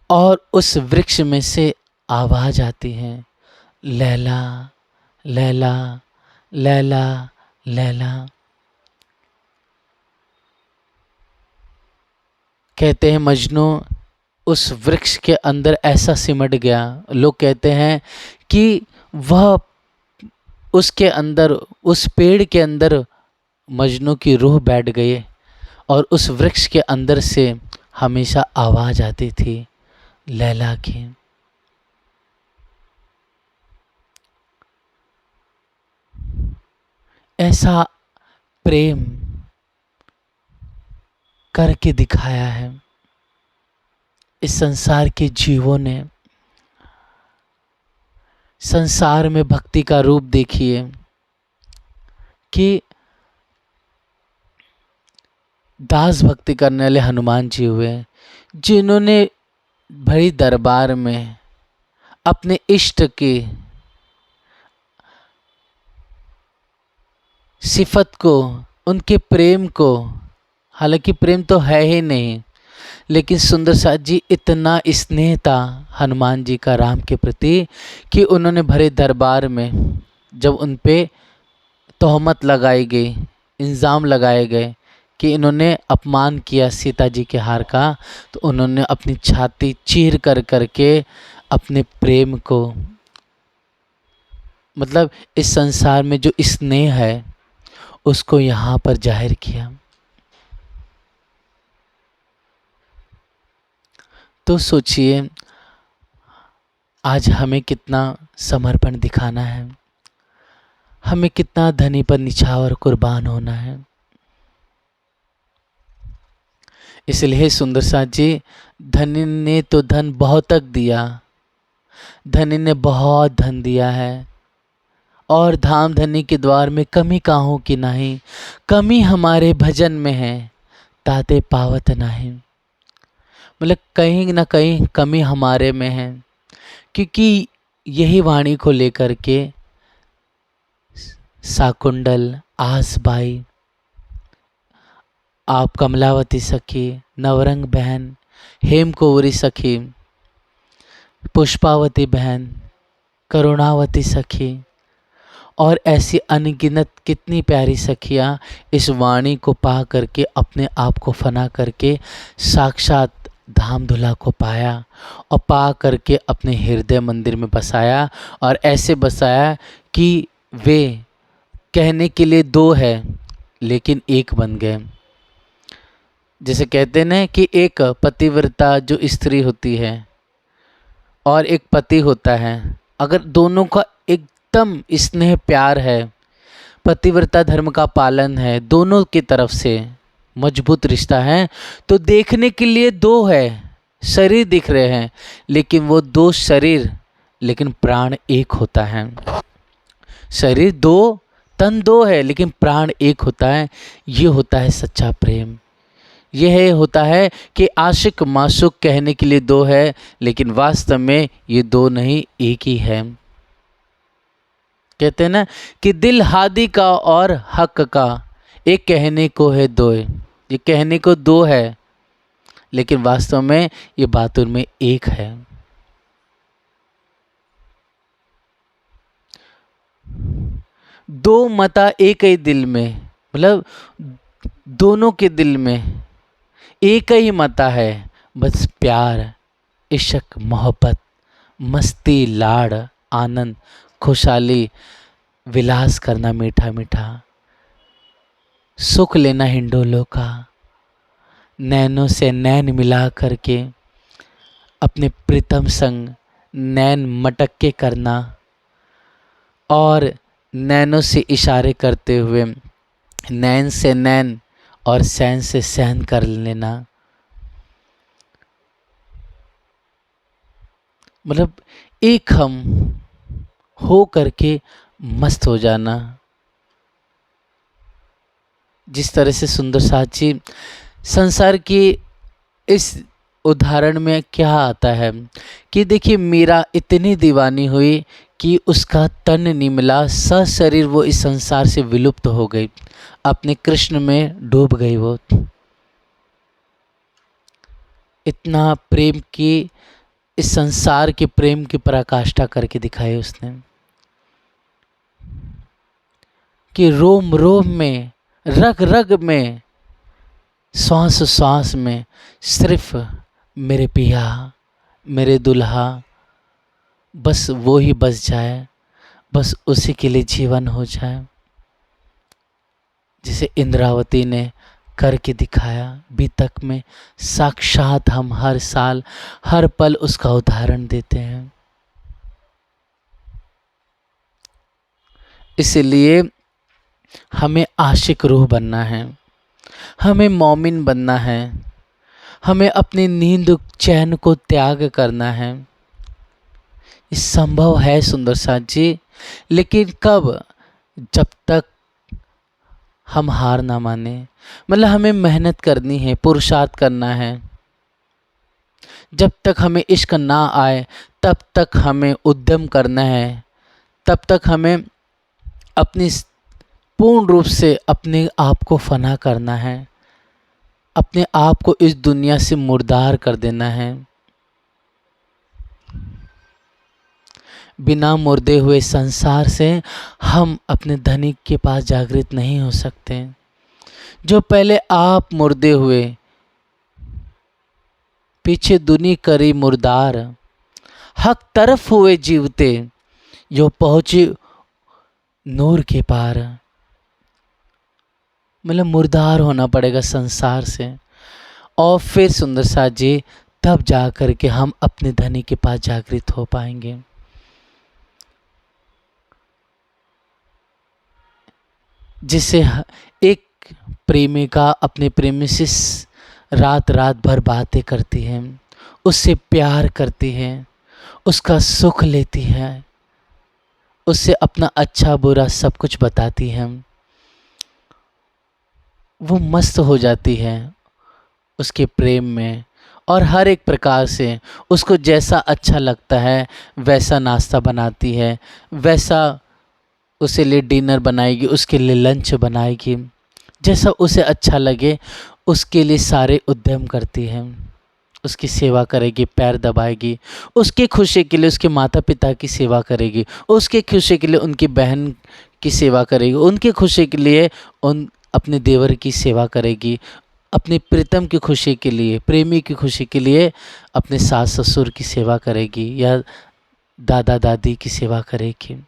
और उस वृक्ष में से आवाज आती है, लैला लैला लैला लैला। कहते हैं मजनू उस वृक्ष के अंदर ऐसा सिमट गया। लोग कहते हैं कि वह उसके अंदर, उस पेड़ के अंदर मजनू की रूह बैठ गई और उस वृक्ष के अंदर से हमेशा आवाज आती थी लैला की। ऐसा प्रेम करके दिखाया है इस संसार के जीवों ने। संसार में भक्ति का रूप देखिए कि दास भक्ति करने वाले हनुमान जी हुए, जिन्होंने भरी दरबार में अपने इष्ट की सिफत को, उनके प्रेम को, हालांकि प्रेम तो है ही नहीं, लेकिन सुंदर साथ जी इतना स्नेह था हनुमान जी का राम के प्रति कि उन्होंने भरे दरबार में जब उन पे तोहमत लगाई गई, इल्ज़ाम लगाए गए कि इन्होंने अपमान किया सीता जी के हार का, तो उन्होंने अपनी छाती चीर कर करके अपने प्रेम को, मतलब इस संसार में जो स्नेह है उसको यहाँ पर जाहिर किया। तो सोचिए आज हमें कितना समर्पण दिखाना है, हमें कितना धनी पर निछावर कुर्बान होना है। इसलिए सुंदर साथ जी धनी ने तो धन बहुत तक दिया, धनी ने बहुत धन दिया है और धाम धनी के द्वार में कमी काहू की नहीं, कमी हमारे भजन में है ताते पावत नहीं। मतलब कहीं ना कहीं कमी हमारे में है, क्योंकि यही वाणी को लेकर के साकुंडल, आसबाई, आप कमलावती सखी, नवरंग बहन, हेमकोवरी सखी, पुष्पावती बहन, करुणावती सखी और ऐसी अनगिनत कितनी प्यारी सखियाँ इस वाणी को पा करके अपने आप को फना करके साक्षात धाम धुला को पाया और पा करके अपने हृदय मंदिर में बसाया, और ऐसे बसाया कि वे कहने के लिए दो है लेकिन एक बन गए। जैसे कहते हैं ना कि एक पतिव्रता जो स्त्री होती है और एक पति होता है, अगर दोनों का एकदम स्नेह प्यार है, पतिव्रता धर्म का पालन है, दोनों की तरफ से मजबूत रिश्ता है, तो देखने के लिए दो है, शरीर दिख रहे हैं लेकिन वो दो शरीर लेकिन प्राण एक होता है। शरीर दो, तन दो है लेकिन प्राण एक होता है। ये होता है सच्चा प्रेम। यह होता है कि आशिक माशूक कहने के लिए दो है लेकिन वास्तव में ये दो नहीं एक ही है। कहते हैं ना कि दिल हादी का और हक का एक कहने को है दो। ये कहने को दो है, लेकिन वास्तव में ये बातों में एक है। दो मता एक ही दिल में, मतलब दोनों के दिल में एक ही मता है, बस प्यार, इश्क, मोहब्बत, मस्ती, लाड़, आनंद, खुशहाली, विलास करना मीठा मीठा, सुख लेना हिंडोलों का, नैनों से नैन मिला करके अपने प्रीतम संग नैन मटक्के करना, और नैनों से इशारे करते हुए नैन से नैन और सैन से सहन कर लेना। मतलब एक हम हो करके मस्त हो जाना। जिस तरह से सुंदर साथ जी संसार की इस उदाहरण में क्या आता है कि देखिए मीरा इतनी दीवानी हुई कि उसका तन नहीं मिला, सशरीर वो इस संसार से विलुप्त हो गई, अपने कृष्ण में डूब गई। वो इतना प्रेम की, इस संसार के प्रेम की पराकाष्ठा करके दिखाई उसने कि रोम रोम में, रग रग में, श्वास श्वास में सिर्फ मेरे पिया, मेरे दुल्हा, बस वो ही बस जाए, बस उसी के लिए जीवन हो जाए। जिसे इंद्रावती ने करके दिखाया बीतक में, साक्षात हम हर साल हर पल उसका उदाहरण देते हैं। इसलिए हमें आशिक रूह बनना है, हमें मोमिन बनना है, हमें अपनी नींद चैन को त्याग करना है। ये संभव है सुंदर साथ जी, लेकिन कब? जब तक हम हार ना माने। मतलब हमें मेहनत करनी है, पुरुषार्थ करना है। जब तक हमें इश्क ना आए तब तक हमें उद्यम करना है, तब तक हमें अपनी पूर्ण रूप से अपने आप को फना करना है, अपने आप को इस दुनिया से मुर्दार कर देना है। बिना मुर्दे हुए संसार से हम अपने धनिक के पास जागृत नहीं हो सकते। जो पहले आप मुर्दे हुए, पीछे दुनी करी मुर्दार, हक तरफ हुए जीवते, जो पहुंचे नूर के पार। मतलब मुर्दार होना पड़ेगा संसार से, और फिर सुंदर साथ जी तब जा कर के हम अपने धनी के पास जागृत हो पाएंगे। जिसे एक प्रेमिका अपने प्रेमी से रात रात भर बातें करती है, उससे प्यार करती है, उसका सुख लेती है, उससे अपना अच्छा बुरा सब कुछ बताती है, वो मस्त हो जाती है उसके प्रेम में, और हर एक प्रकार से उसको जैसा अच्छा लगता है वैसा नाश्ता बनाती है, वैसा उसे लिए डिनर बनाएगी, उसके लिए लंच बनाएगी, जैसा उसे अच्छा लगे उसके लिए सारे उद्यम करती है। उसकी सेवा करेगी, पैर दबाएगी, उसकी खुशी के लिए उसके माता पिता की सेवा करेगी, उसके खुशी के लिए उनकी बहन की सेवा करेगी, उनकी खुशी के लिए उन अपने देवर की सेवा करेगी, अपने प्रीतम की खुशी के लिए, प्रेमी की खुशी के लिए अपने सास ससुर की सेवा करेगी या दादा दादी की सेवा करेगी।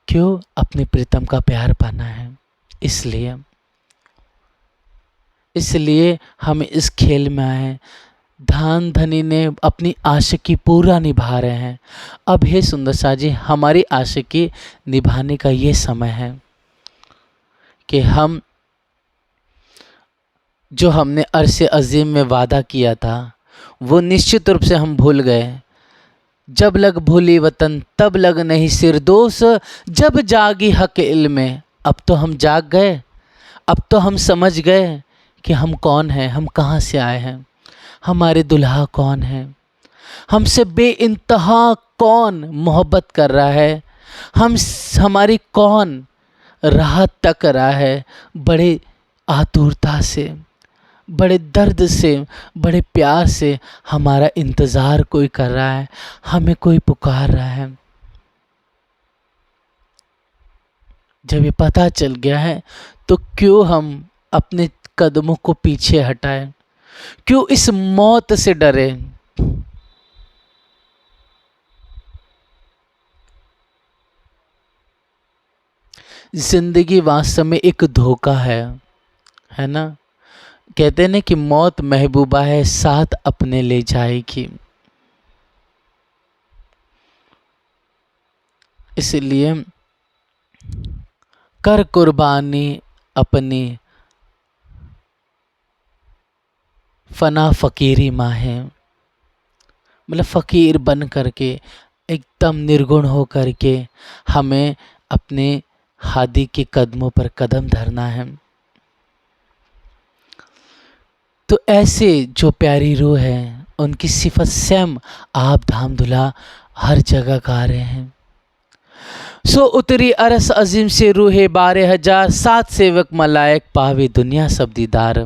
क्यों? अपने प्रीतम का प्यार पाना है। इसलिए हम इस खेल में आए। धान धनी ने अपनी आशिकी पूरा निभा रहे हैं। अब हे सुंदर सा जी, हमारी आशिकी निभाने का ये समय है कि हम जो हमने अरसे अजीम में वादा किया था वो निश्चित रूप से हम भूल गए। जब लग भूली वतन तब लग नहीं सिरदोस, जब जागी हक इल्म। अब तो हम जाग गए, अब तो हम समझ गए कि हम कौन हैं, हम कहाँ से आए हैं, हमारे दुल्हा कौन हैं, हमसे बेइंतहा कौन मोहब्बत कर रहा है, हमारी कौन राह तक रहा है। बड़े आतुरता से, बड़े दर्द से, बड़े प्यार से हमारा इंतज़ार कोई कर रहा है, हमें कोई पुकार रहा है। जब ये पता चल गया है तो क्यों हम अपने कदमों को पीछे हटाएं, क्यों इस मौत से डरे। जिंदगी वास्तव में एक धोखा है ना। कहते हैं ना कि मौत महबूबा है, साथ अपने ले जाएगी। इसलिए कर कुर्बानी अपनी, फना फ़कीरी माँ है। मतलब फ़कीर बन करके, एकदम निर्गुण हो करके हमें अपने हादी के कदमों पर कदम धरना है। तो ऐसे जो प्यारी रूह है, उनकी सिफत स्वयं आप धामधुला हर जगह गा रहे हैं। सो उतरी अरस अजीम से रूहे 12,000, 7 सेवक मलायक पावे दुनिया सब दीदार।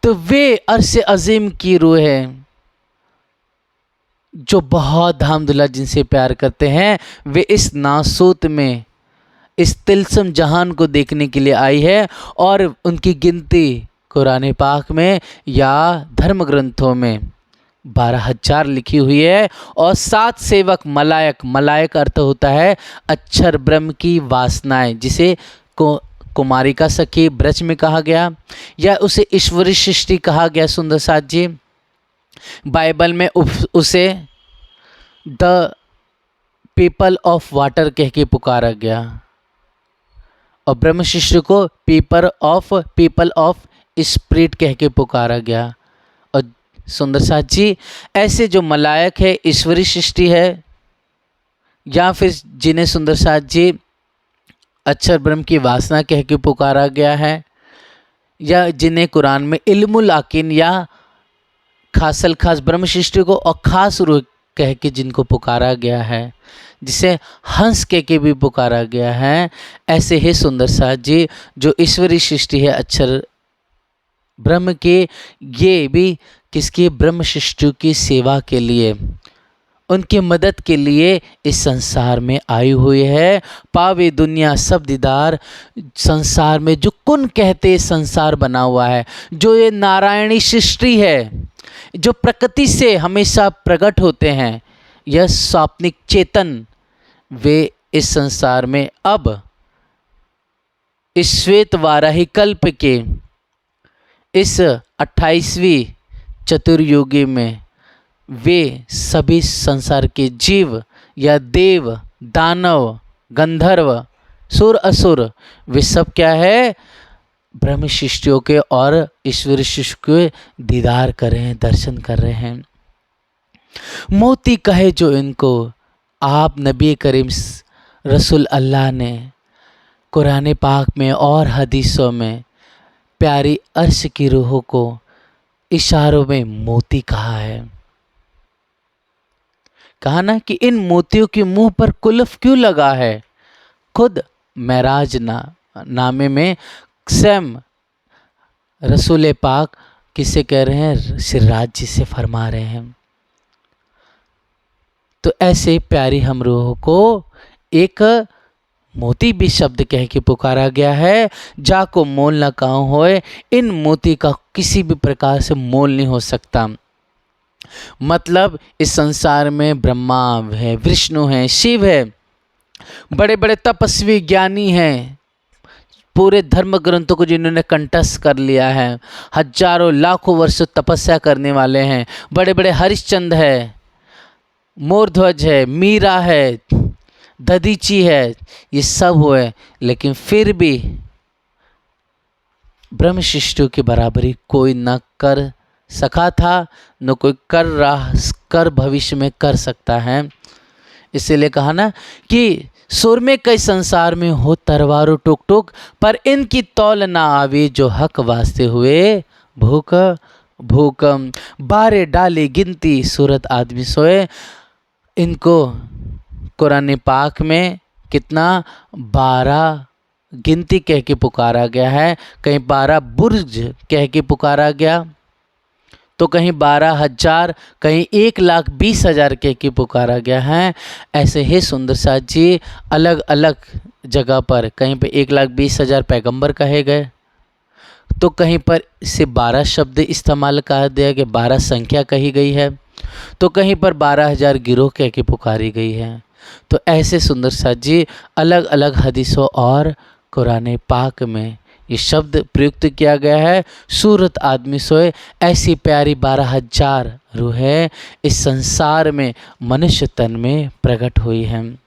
तो वे अरस अजीम की रूह है जो बहुत धामधुला जिनसे प्यार करते हैं, वे इस नासूत में, इस तिलस्म जहान को देखने के लिए आई है। और उनकी गिनती कुरान पाक में या धर्म ग्रंथों में 12,000 लिखी हुई है। और 7 सेवक मलायक, मलायक अर्थ होता है अक्षर ब्रह्म की वासनाएं, जिसे कुमारी का सखी ब्रज में कहा गया, या उसे ईश्वरी सृष्टि कहा गया। सुंदर साथ जी, बाइबल में उसे द पीपल ऑफ वाटर कह के पुकारा गया, और ब्रह्म शिष्य को पीपल ऑफ स्पिरिट कह के पुकारा गया। और सुंदर साथ जी, ऐसे जो मलायक है ईश्वरी सृष्टि है, या फिर जिन्हें सुंदर साथ जी अक्षर ब्रह्म की वासना कह के पुकारा गया है, या जिन्हें कुरान में इल्मुल आकिन या खासल खास ब्रह्म सृष्टि को और खास रूह कह के जिनको पुकारा गया है, जिसे हंस कह के भी पुकारा गया है, ऐसे ही सुंदर साथ जी जो ईश्वरी सृष्टि है अक्षर ब्रह्म के, ये भी किसकी, ब्रह्म सृष्टि की सेवा के लिए, उनकी मदद के लिए इस संसार में आई हुई है। पावे दुनिया सब दीदार, संसार में जो कुन कहते संसार बना हुआ है, जो ये नारायणी सृष्टि है, जो प्रकृति से हमेशा प्रकट होते हैं, यह स्वाप्निक चेतन, वे इस संसार में अब इस श्वेत वाराही कल्प के इस 28वीं चतुर्युगी में वे सभी संसार के जीव या देव, दानव, गंधर्व, सुर असुर, वे सब क्या है, ब्रह्म सृष्टियों के और ईश्वर सृष्टि के दीदार कर रहे हैं, दर्शन कर रहे हैं। मोती कहे जो इनको, आप नबी करीम रसूल अल्लाह ने कुरान पाक में और हदीसों में प्यारी अर्श की रूहों को इशारों में मोती कहा है। कहा ना कि इन मोतियों के मुंह पर कुल्फ क्यों लगा है। खुद महराज नामे में स्वयं रसूल पाक किसे कह रहे हैं, सिराज जी से फरमा रहे हैं। तो ऐसे प्यारी हम रूहों को एक मोती भी शब्द कह के पुकारा गया है। जाको मोल न काहू होए, इन मोती का किसी भी प्रकार से मोल नहीं हो सकता। मतलब इस संसार में ब्रह्मा है, विष्णु है, शिव है, बड़े बड़े तपस्वी ज्ञानी हैं, पूरे धर्म ग्रंथों को जिन्होंने कंठस्थ कर लिया है, हजारों लाखों वर्ष तपस्या करने वाले हैं, बड़े बड़े हरिश्चंद्र है, मोरध्वज है, मीरा है, दधीची है, ये सब हुए, लेकिन फिर भी ब्रह्म सृष्टि की बराबरी कोई न कर सका था, न कोई कर भविष्य में कर सकता है। इसीलिए कहा ना कि सुर में कई संसार में हो तरवारो टुक टुक, पर इनकी तौल ना आवी, जो हक वास्ते हुए भूख भूकंप, 12 डाले गिनती सूरत आदमी सोए। इनको कुरान पाक में कितना 12 गिनती कह के पुकारा गया है, कहीं 12 बुर्ज कह के पुकारा गया, तो कहीं 12,000, कहीं 1,20,000 कह के पुकारा गया है। ऐसे ही सुंदर साथ जी अलग अलग जगह पर कहीं पे 1,20,000 पैगंबर कहे गए, तो कहीं पर से 12 शब्द इस्तेमाल कर दिया गया, 12 संख्या कही गई है, तो कहीं पर 12,000 गिरोह कह के पुकारी गई है। तो ऐसे सुंदर साथ जी अलग अलग हदीसों और कुरान पाक में ये शब्द प्रयुक्त किया गया है। सूरत आदमी सोए, ऐसी प्यारी 12,000 रूहें इस संसार में मनुष्य तन में प्रकट हुई हैं।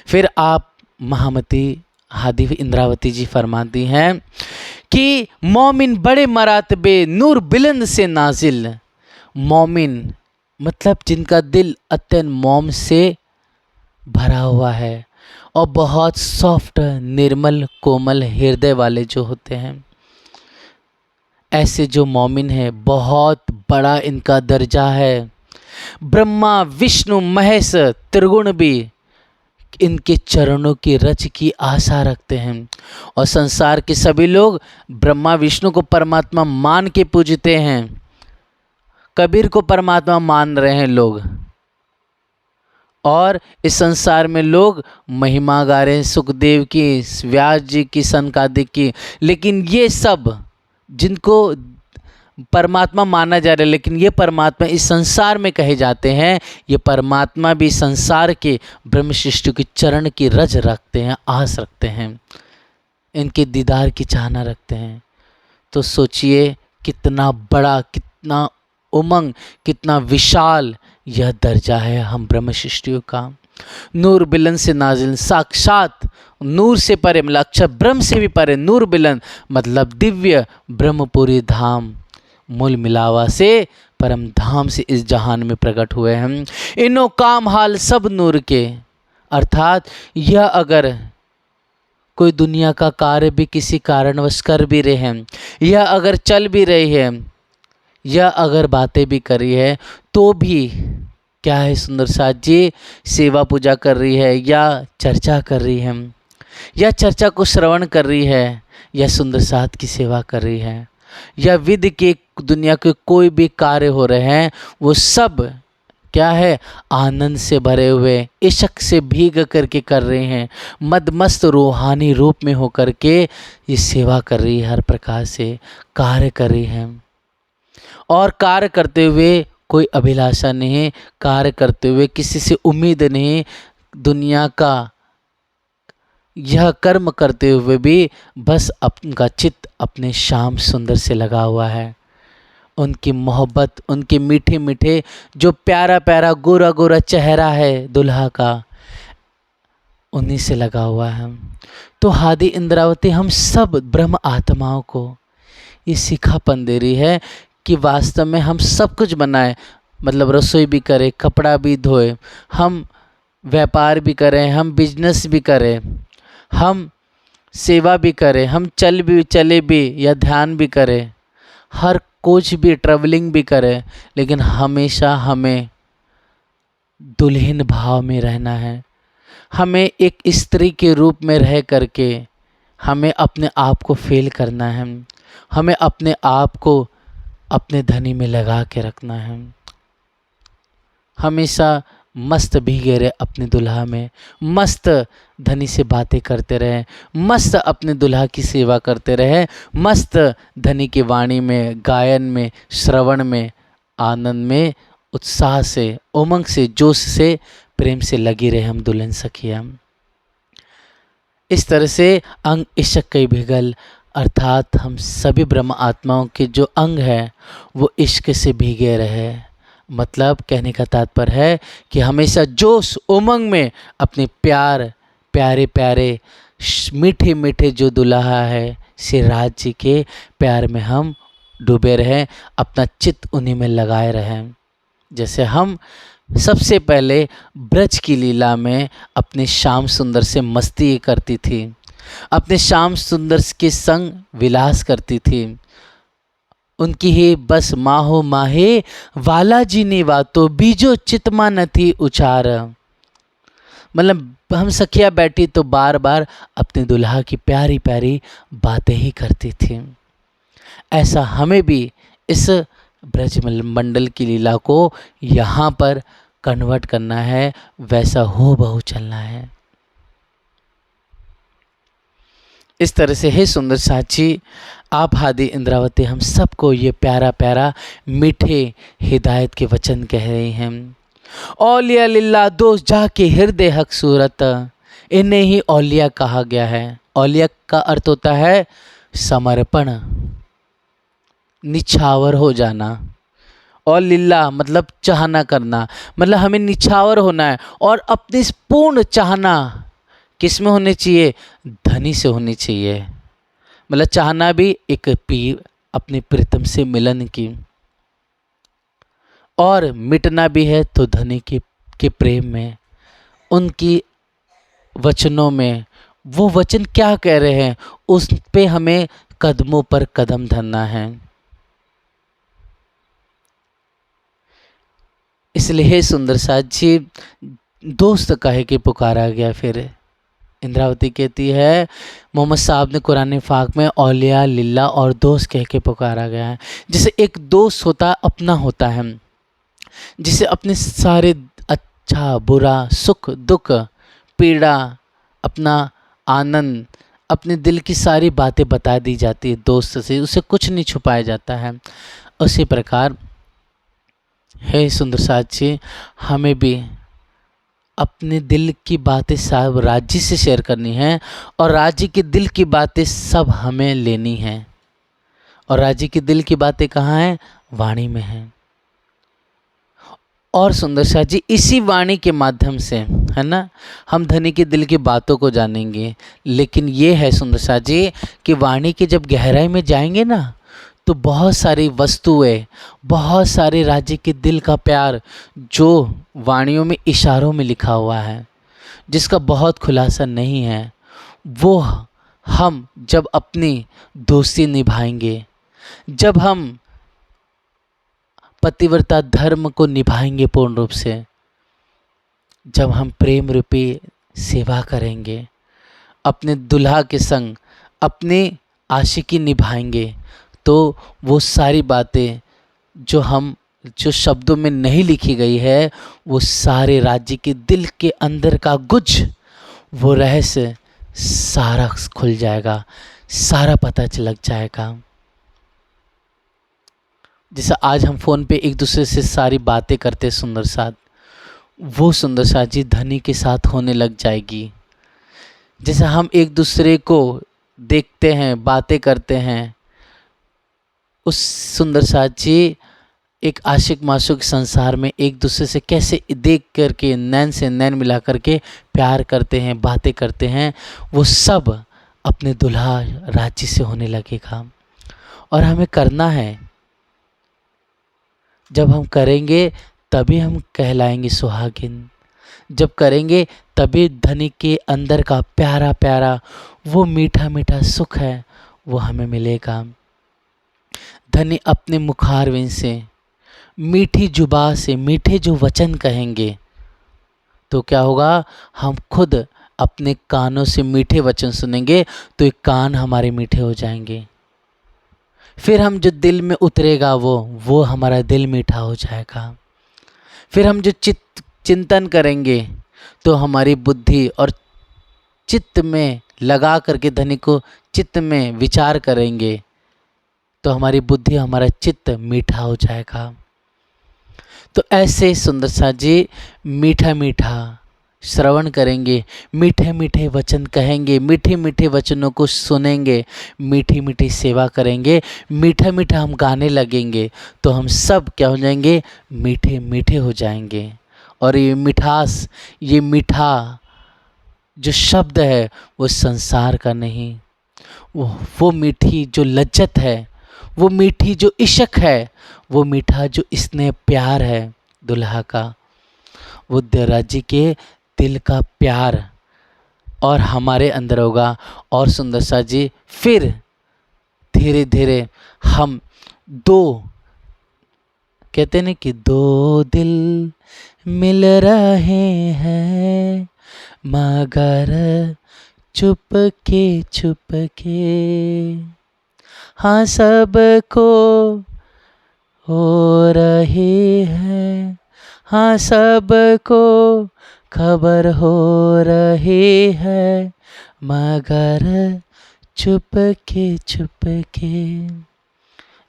फिर आप महामती हादी इंद्रावती जी फरमाती हैं कि मोमिन बड़े मरातबे नूर बुलंद से नाजिल। मोमिन मतलब जिनका दिल अत्यंत मोम से भरा हुआ है और बहुत सॉफ्ट, निर्मल, कोमल हृदय वाले जो होते हैं, ऐसे जो मोमिन है बहुत बड़ा इनका दर्जा है। ब्रह्मा विष्णु महेश त्रिगुण भी इनके चरणों की रज की आशा रखते हैं, और संसार के सभी लोग ब्रह्मा विष्णु को परमात्मा मान के पूजते हैं। कबीर को परमात्मा मान रहे हैं लोग, और इस संसार में लोग महिमा गा रहे हैं सुखदेव की, व्यास जी की, सनकादिक की, लेकिन ये सब जिनको परमात्मा माना जा रहा है, लेकिन ये परमात्मा इस संसार में कहे जाते हैं, ये परमात्मा भी संसार के ब्रह्म सृष्टि के चरण की रज रखते हैं, आस रखते हैं, इनके दीदार की चाहना रखते हैं। तो सोचिए कितना बड़ा, कितना उमंग, कितना विशाल यह दर्जा है हम ब्रह्म सृष्टियों का। नूर बिलन से नाजिल, साक्षात नूर से परे, मतलब अक्षर ब्रह्म से भी परे, नूर बिलन मतलब दिव्य ब्रह्मपुरी धाम, मूल मिलावा से परम धाम से इस जहान में प्रकट हुए हैं। इनो काम हाल सब नूर के, अर्थात यह अगर कोई दुनिया का कार्य भी किसी कारणवश कर भी रहे हैं, यह अगर चल भी रही है, यह अगर बातें भी करी है, तो भी क्या है सुंदर साथ जी, सेवा पूजा कर रही है, या चर्चा कर रही है, या चर्चा को श्रवण कर रही है, या सुंदर साथ की सेवा कर रही है, या विधि के दुनिया के कोई भी कार्य हो रहे हैं, वो सब क्या है आनंद से भरे हुए, इश्क से भीग करके कर रहे हैं, मदमस्त रूहानी रूप में होकर के ये सेवा कर रही है, हर प्रकार से कार्य कर रही है। और कार्य करते हुए कोई अभिलाषा नहीं, कार्य करते हुए किसी से उम्मीद नहीं, दुनिया का यह कर्म करते हुए भी बस उनका चित्त अपने श्याम सुंदर से लगा हुआ है। उनकी मोहब्बत, उनके मीठे मीठे जो प्यारा प्यारा गोरा गोरा चेहरा है दुल्हा का, उन्हीं से लगा हुआ है। तो हादी इंद्रावती हम सब ब्रह्म आत्माओं को ये सिखापन दे रही है कि वास्तव में हम सब कुछ बनाएं, मतलब रसोई भी करें, कपड़ा भी धोए, हम व्यापार भी करें, हम बिजनेस भी करें, हम सेवा भी करें, हम चले भी या ध्यान भी करें, हर कुछ भी ट्रैवलिंग भी करें, लेकिन हमेशा हमें दुल्हन भाव में रहना है। हमें एक स्त्री के रूप में रह करके हमें अपने आप को फेल करना है, हमें अपने आप को अपने धनी में लगा के रखना है, हमेशा मस्त भीगे रहे अपने दुल्हा में, मस्त धनी से बातें करते रहे, मस्त अपने दुल्हा की सेवा करते रहे, मस्त धनी की वाणी में, गायन में, श्रवण में, आनंद में, उत्साह से, उमंग से, जोश से, प्रेम से लगी रहे हम दुल्हन सखिया। इस तरह से अंग इश्क के भिगल, अर्थात हम सभी ब्रह्म आत्माओं के जो अंग है वो इश्क से भीगे रहे। मतलब कहने का तात्पर्य है कि हमेशा जोश उमंग में अपने प्यारे प्यारे मीठे मीठे जो दुल्हा है श्री राज जी के प्यार में हम डूबे रहें, अपना चित्त उन्हीं में लगाए रहें। जैसे हम सबसे पहले ब्रज की लीला में अपने श्याम सुंदर से मस्ती करती थी, अपने श्याम सुंदर के संग विलास करती थी, उनकी ही बस माहो माहे वाला जी ने वातो बीजो चितमा न थी उचार। मतलब हम सखिया बैठी तो बार बार अपने दुल्हा की प्यारी प्यारी बातें ही करती थी। ऐसा हमें भी इस ब्रज मंडल की लीला को यहाँ पर कन्वर्ट करना है, वैसा हो बहु चलना है। इस तरह से हे सुंदर साची, आप हादी इंद्रावती हम सबको ये प्यारा प्यारा मीठे हिदायत के वचन कह रहे हैं। औलिया लिल्ला दोस्त जाके हृदय हक सूरत, इन्हें ही औलिया कहा गया है। औलिया का अर्थ होता है समर्पण, निछावर हो जाना। और लिल्ला मतलब चाहना करना, मतलब हमें निछावर होना है। और अपनी पूर्ण चाहना किस में होनी चाहिए? धनी से होनी चाहिए। मतलब चाहना भी एक अपने प्रीतम से मिलन की, और मिटना भी है तो धनी के प्रेम में, उनकी वचनों में। वो वचन क्या कह रहे हैं उस पे हमें कदमों पर कदम धरना है। इसलिए हे सुंदर साथ जी, दोस्त कहे के पुकारा गया। फिर इंद्रावती कहती है मोहम्मद साहब ने कुरान पाक में औलिया लिल्ला और दोस्त कह के पुकारा गया है। जैसे एक दोस्त होता अपना होता है, जिसे अपने सारे अच्छा बुरा सुख दुख पीड़ा अपना आनंद अपने दिल की सारी बातें बता दी जाती है दोस्त से, उसे कुछ नहीं छुपाया जाता है। उसी प्रकार हे सुंदर साथी, हमें भी अपने दिल की बातें सब राज्य से शेयर करनी है, और राज्य के दिल की बातें सब हमें लेनी है। और राज्य के दिल की बातें कहाँ हैं? वाणी में हैं। और सुंदर शाह जी, इसी वाणी के माध्यम से, है ना, हम धनी के दिल की बातों को जानेंगे। लेकिन ये है सुंदर शाह जी कि वाणी के जब गहराई में जाएंगे ना, तो बहुत सारी वस्तुएं, बहुत सारे राज्य के दिल का प्यार जो वाणियों में इशारों में लिखा हुआ है, जिसका बहुत खुलासा नहीं है, वो हम जब अपनी दोस्ती निभाएंगे, जब हम पतिव्रता धर्म को निभाएंगे पूर्ण रूप से, जब हम प्रेम रूपी सेवा करेंगे, अपने दुल्हा के संग अपनी आशिकी निभाएंगे, तो वो सारी बातें जो शब्दों में नहीं लिखी गई है, वो सारे राज्य के दिल के अंदर का गुज, वो रहस्य सारा खुल जाएगा, सारा पता लग जाएगा। जैसे आज हम फ़ोन पे एक दूसरे से सारी बातें करते सुंदर साथ, वो सुंदर साथ जी धनी के साथ होने लग जाएगी। जैसे हम एक दूसरे को देखते हैं, बातें करते हैं, उस सुंदर साथ जी एक आशिक माशूक संसार में एक दूसरे से कैसे देख करके नैन से नैन मिला करके प्यार करते हैं, बातें करते हैं, वो सब अपने दुल्हा राज्य से होने लगेगा। और हमें करना है, जब हम करेंगे तभी हम कहलाएंगे सुहागिन। जब करेंगे तभी धनी के अंदर का प्यारा प्यारा वो मीठा मीठा सुख है वो हमें मिलेगा। धनी अपने मुखारविंद से, मीठी जुबा से मीठे जो वचन कहेंगे, तो क्या होगा? हम खुद अपने कानों से मीठे वचन सुनेंगे तो ये कान हमारे मीठे हो जाएंगे। फिर हम जो दिल में उतरेगा वो हमारा दिल मीठा हो जाएगा। फिर हम जो चिंतन करेंगे तो हमारी बुद्धि और चित्त में लगा करके धनी को चित्त में विचार करेंगे तो हमारी बुद्धि हमारा चित्त मीठा हो जाएगा। तो ऐसे सुंदर सा जी मीठा मीठा श्रवण करेंगे, मीठे मीठे वचन कहेंगे, मीठे मीठे वचनों को सुनेंगे, मीठी मीठी सेवा करेंगे, मीठा मीठा हम गाने लगेंगे, तो हम सब क्या हो जाएंगे? मीठे मीठे हो जाएंगे। और ये मिठास, ये मीठा जो शब्द है वो संसार का नहीं, वो मीठी जो लज्जत है, वो मीठी जो इश्क है, वो मीठा जो स्नेह प्यार है दुल्हा का, वो राज्य के दिल का प्यार और हमारे अंदर होगा। और सुंदर सा जी फिर धीरे धीरे हम दो कहते हैं कि दो दिल मिल रहे हैं मगर चुपके चुपके, हाँ सबको हो रही है, हाँ सबको खबर हो रही है मगर चुपके चुपके।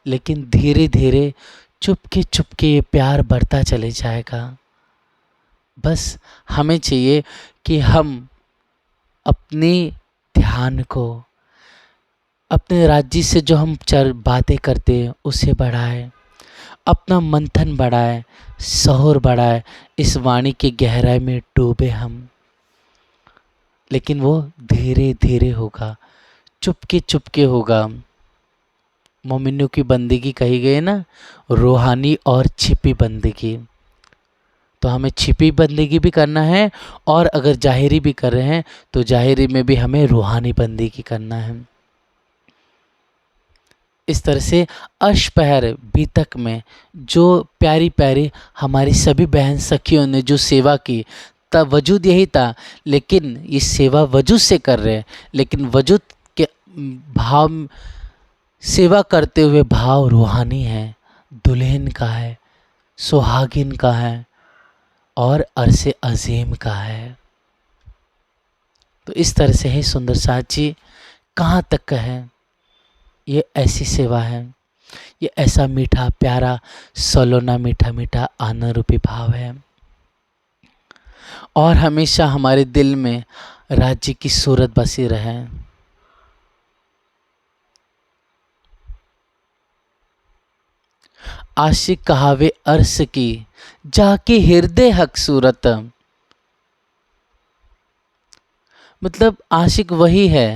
लेकिन धीरे धीरे चुपके चुपके ये प्यार बढ़ता चले जाएगा। बस हमें चाहिए कि हम अपने ध्यान को अपने राज्य से जो हम बातें करते हैं उसे बढ़ाएं, अपना मंथन बढ़ाएं, शौर बढ़ाएं, इस वाणी की गहराई में डूबे हम। लेकिन वो धीरे धीरे होगा, चुपके चुपके होगा। मोमिनों की बंदगी कही गई ना, रूहानी और छिपी बंदगी। तो हमें छिपी बंदगी भी करना है और अगर जाहिरी भी कर रहे हैं तो जाहिरी में भी हमें रूहानी बंदगी करना है। इस तरह से अष्टपहर बीतक में जो प्यारी प्यारी हमारी सभी बहन सखियों ने जो सेवा की, तब वजूद यही था। लेकिन ये सेवा वजूद से कर रहे हैं, लेकिन वजूद के भाव, सेवा करते हुए भाव रूहानी है, दुल्हन का है, सुहागिन का है और अरसे अजीम का है। तो इस तरह से है सुंदर साथ जी, कहाँ तक का है ये ऐसी सेवा है, ये ऐसा मीठा प्यारा सलोना मीठा मीठा आनंद रूपी भाव है। और हमेशा हमारे दिल में राज्य की सूरत बसी रहे। आशिक कहावे अर्श की जाके हृदय हक सूरत। मतलब आशिक वही है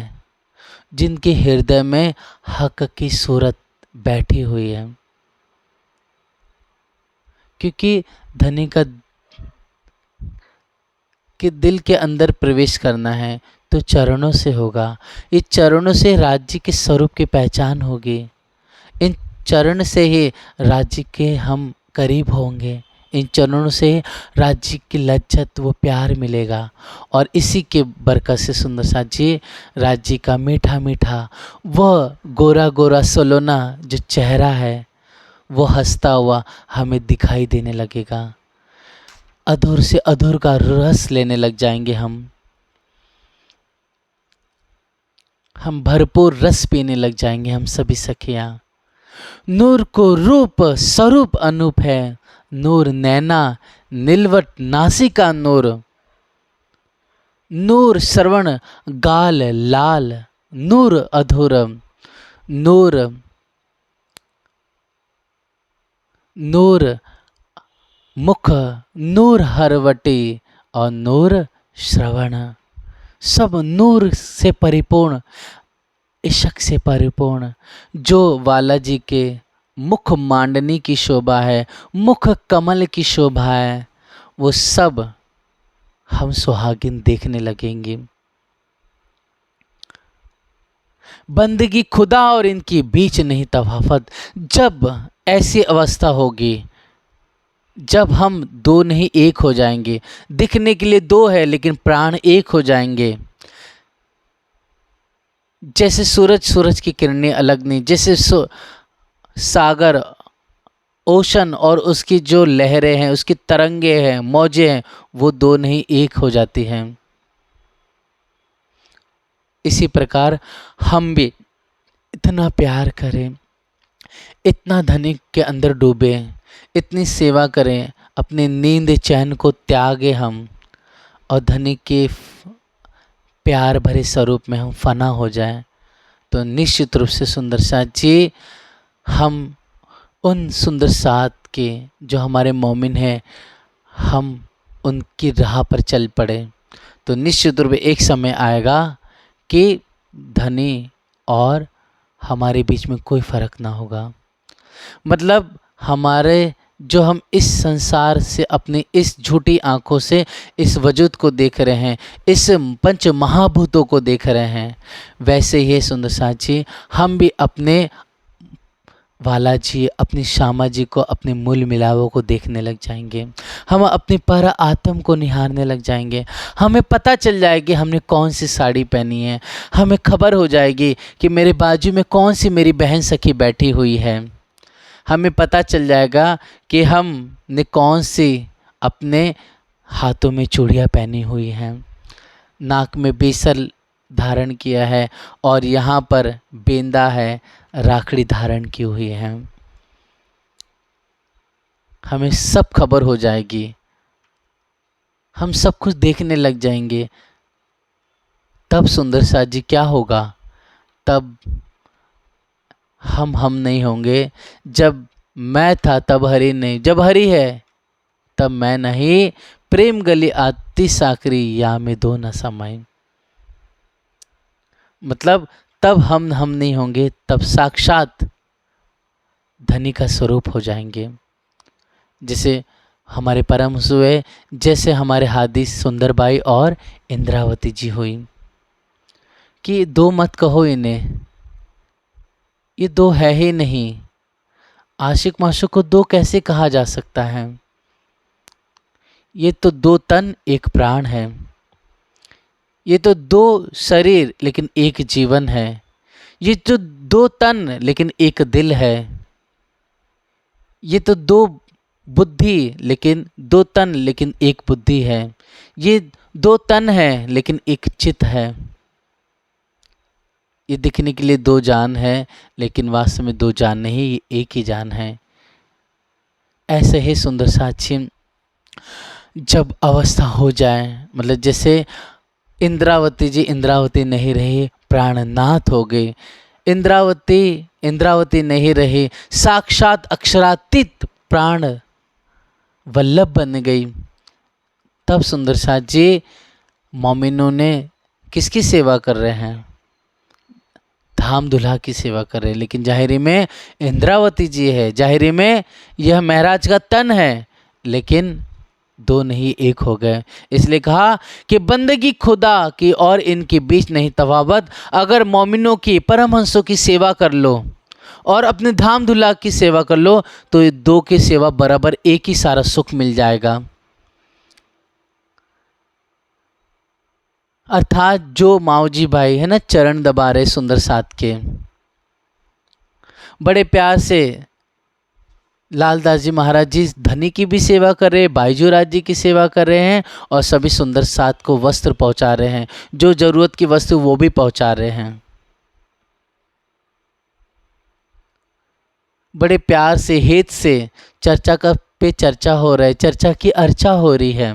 जिनके हृदय में हक की सूरत बैठी हुई है। क्योंकि धनी का कि दिल के अंदर प्रवेश करना है तो चरणों से होगा। इस चरणों से राज्य के स्वरूप की पहचान होगी। इन चरण से ही राज्य के हम करीब होंगे। इन चरणों से राज्य की लज्जत वो प्यार मिलेगा। और इसी के बरकत से सुंदर साथ जी, राज्य का मीठा मीठा वह गोरा गोरा सलोना जो चेहरा है वो हंसता हुआ हमें दिखाई देने लगेगा। अधूर से अधूर का रस लेने लग जाएंगे हम भरपूर रस पीने लग जाएंगे हम सभी सखियां। नूर को रूप स्वरूप अनूप है, नूर नैना नीलवट नासिका नूर, नूर श्रवण गाल लाल, नूर अधूर, नूर नूर मुख, नूर हरवटी और नूर श्रवण, सब नूर से परिपूर्ण, इशक से परिपूर्ण। जो बालाजी के मुख मांडनी की शोभा है, मुख कमल की शोभा है, वो सब हम सुहागिन देखने लगेंगे। बंदगी खुदा और इनकी बीच नहीं तफावत। जब ऐसी अवस्था होगी, जब हम दो नहीं एक हो जाएंगे, दिखने के लिए दो है लेकिन प्राण एक हो जाएंगे। जैसे सूरज की किरणें अलग नहीं, जैसे सागर ओशन और उसकी जो लहरें हैं, उसकी तरंगे हैं, मौजें हैं, वो दो नहीं एक हो जाती हैं। इसी प्रकार हम भी इतना प्यार करें, इतना धनिक के अंदर डूबे, इतनी सेवा करें, अपने नींद चैन को त्यागे हम और धनिक के प्यार भरे स्वरूप में हम फना हो जाएं। तो निश्चित रूप से सुंदर साथ जी, हम उन सुंदर साथ के जो हमारे मोमिन हैं, हम उनकी राह पर चल पड़े। तो निश्चित रूप से एक समय आएगा कि धनी और हमारे बीच में कोई फ़र्क ना होगा। मतलब हमारे जो हम इस संसार से अपनी इस झूठी आँखों से इस वजूद को देख रहे हैं, इस पंच महाभूतों को देख रहे हैं, वैसे ही सुंदर साथ जी हम भी अपने वाला जी अपनी श्यामा जी को, अपने मूल मिलावों को देखने लग जाएंगे। हम अपनी पर आत्म को निहारने लग जाएंगे। हमें पता चल जाएगी हमने कौन सी साड़ी पहनी है। हमें खबर हो जाएगी कि मेरे बाजू में कौन सी मेरी बहन सखी बैठी हुई है। हमें पता चल जाएगा कि हमने कौन सी अपने हाथों में चूड़ियाँ पहनी हुई हैं, नाक में बेसल धारण किया है और यहाँ पर बेंदा है, राखड़ी धारण की हुई है। हमें सब खबर हो जाएगी, हम सब कुछ देखने लग जाएंगे। तब सुंदर साथ जी क्या होगा? तब हम नहीं होंगे। जब मैं था तब हरि नहीं, जब हरि है तब मैं नहीं। प्रेम गली आती साकरी या में दो न समाई। मतलब तब हम नहीं होंगे, तब साक्षात धनी का स्वरूप हो जाएंगे। जैसे हमारे परम हुए, जैसे हमारे हादी सुंदरबाई और इंद्रावती जी हुई कि दो मत कहो इन्हें, ये दो है ही नहीं। आशिक माशूक को दो कैसे कहा जा सकता है? ये तो दो तन एक प्राण है। ये तो दो शरीर लेकिन एक जीवन है। ये तो दो तन लेकिन एक दिल है। ये तो दो बुद्धि लेकिन दो तन लेकिन एक बुद्धि है। ये दो तन है लेकिन एक चित है। ये दिखने के लिए दो जान है लेकिन वास्तव में दो जान नहीं, ये एक ही जान है। ऐसे ही सुंदर साक्षी जब अवस्था हो जाए, मतलब जैसे इंद्रावती जी इंद्रावती नहीं रही, प्राणनाथ हो गए। इंद्रावती नहीं रही, साक्षात अक्षरातीत प्राण वल्लभ बन गई। तब सुंदर साथ जी मोमिनों ने किसकी सेवा कर रहे हैं? धाम दुल्हा की सेवा कर रहे हैं, लेकिन जाहिरी में इंद्रावती जी है, जाहिरी में यह महराज का तन है, लेकिन दो नहीं एक हो गए। इसलिए कहा कि बंदगी खुदा की और इनके बीच नहीं तफावत। अगर मोमिनों की, परमहंसों की सेवा कर लो और अपने धाम दुल्हा की सेवा कर लो तो ये दो की सेवा बराबर एक ही सारा सुख मिल जाएगा। अर्थात जो माऊजी भाई है ना, चरण दबा रहे सुंदर साथ के, बड़े प्यार से लालदास जी महाराज जी धनी की भी सेवा कर रहे हैं, बाईजू राज जी की सेवा कर रहे हैं और सभी सुंदर साथ को वस्त्र पहुंचा रहे हैं। जो जरूरत की वस्तु वो भी पहुंचा रहे हैं। बड़े प्यार से, हेत से चर्चा का पे चर्चा हो रहा है, चर्चा की अर्चा हो रही है।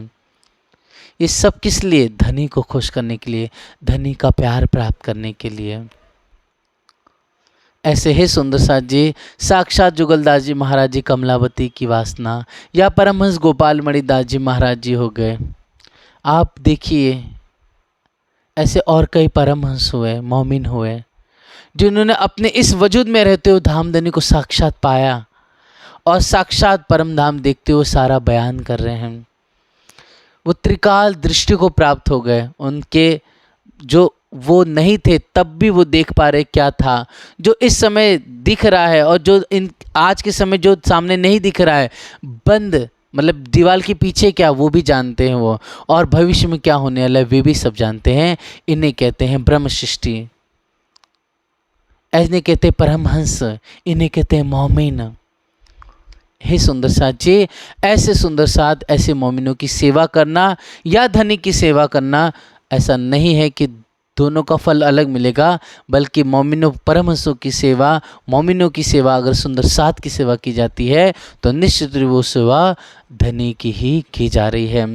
ये सब किस लिए? धनी को खुश करने के लिए, धनी का प्यार प्राप्त करने के लिए। ऐसे ही सुंदर साथ जी साक्षात जुगलदास जी महाराज जी कमलावती की वासना, या परमहंस गोपाल मणिदास जी महाराज जी हो गए। आप देखिए ऐसे और कई परमहंस हुए, मोमिन हुए, जिन्होंने अपने इस वजूद में रहते हुए धामधनी को साक्षात पाया और साक्षात परम धाम देखते हुए सारा बयान कर रहे हैं। वो त्रिकाल दृष्टि को प्राप्त हो गए। उनके जो वो नहीं थे तब भी वो देख पा रहे क्या था, जो इस समय दिख रहा है और जो इन आज के समय जो सामने नहीं दिख रहा है, बंद मतलब दीवार के पीछे क्या, वो भी जानते हैं वो, और भविष्य में क्या होने वाला है वे भी सब जानते हैं। इन्हें कहते हैं ब्रह्म सृष्टि, इन्हें कहते हैं परमहंस, इन्हें कहते हैं मोमिन। हे सुंदर साथ जी, ऐसे सुंदर साथ, ऐसे मोमिनों की सेवा करना या धनी की सेवा करना, ऐसा नहीं है कि दोनों का फल अलग मिलेगा, बल्कि मोमिनों परमहंसों की सेवा, मोमिनों की सेवा अगर सुंदर साथ की सेवा की जाती है तो निश्चित रूप वो सेवा धनी की ही की जा रही है।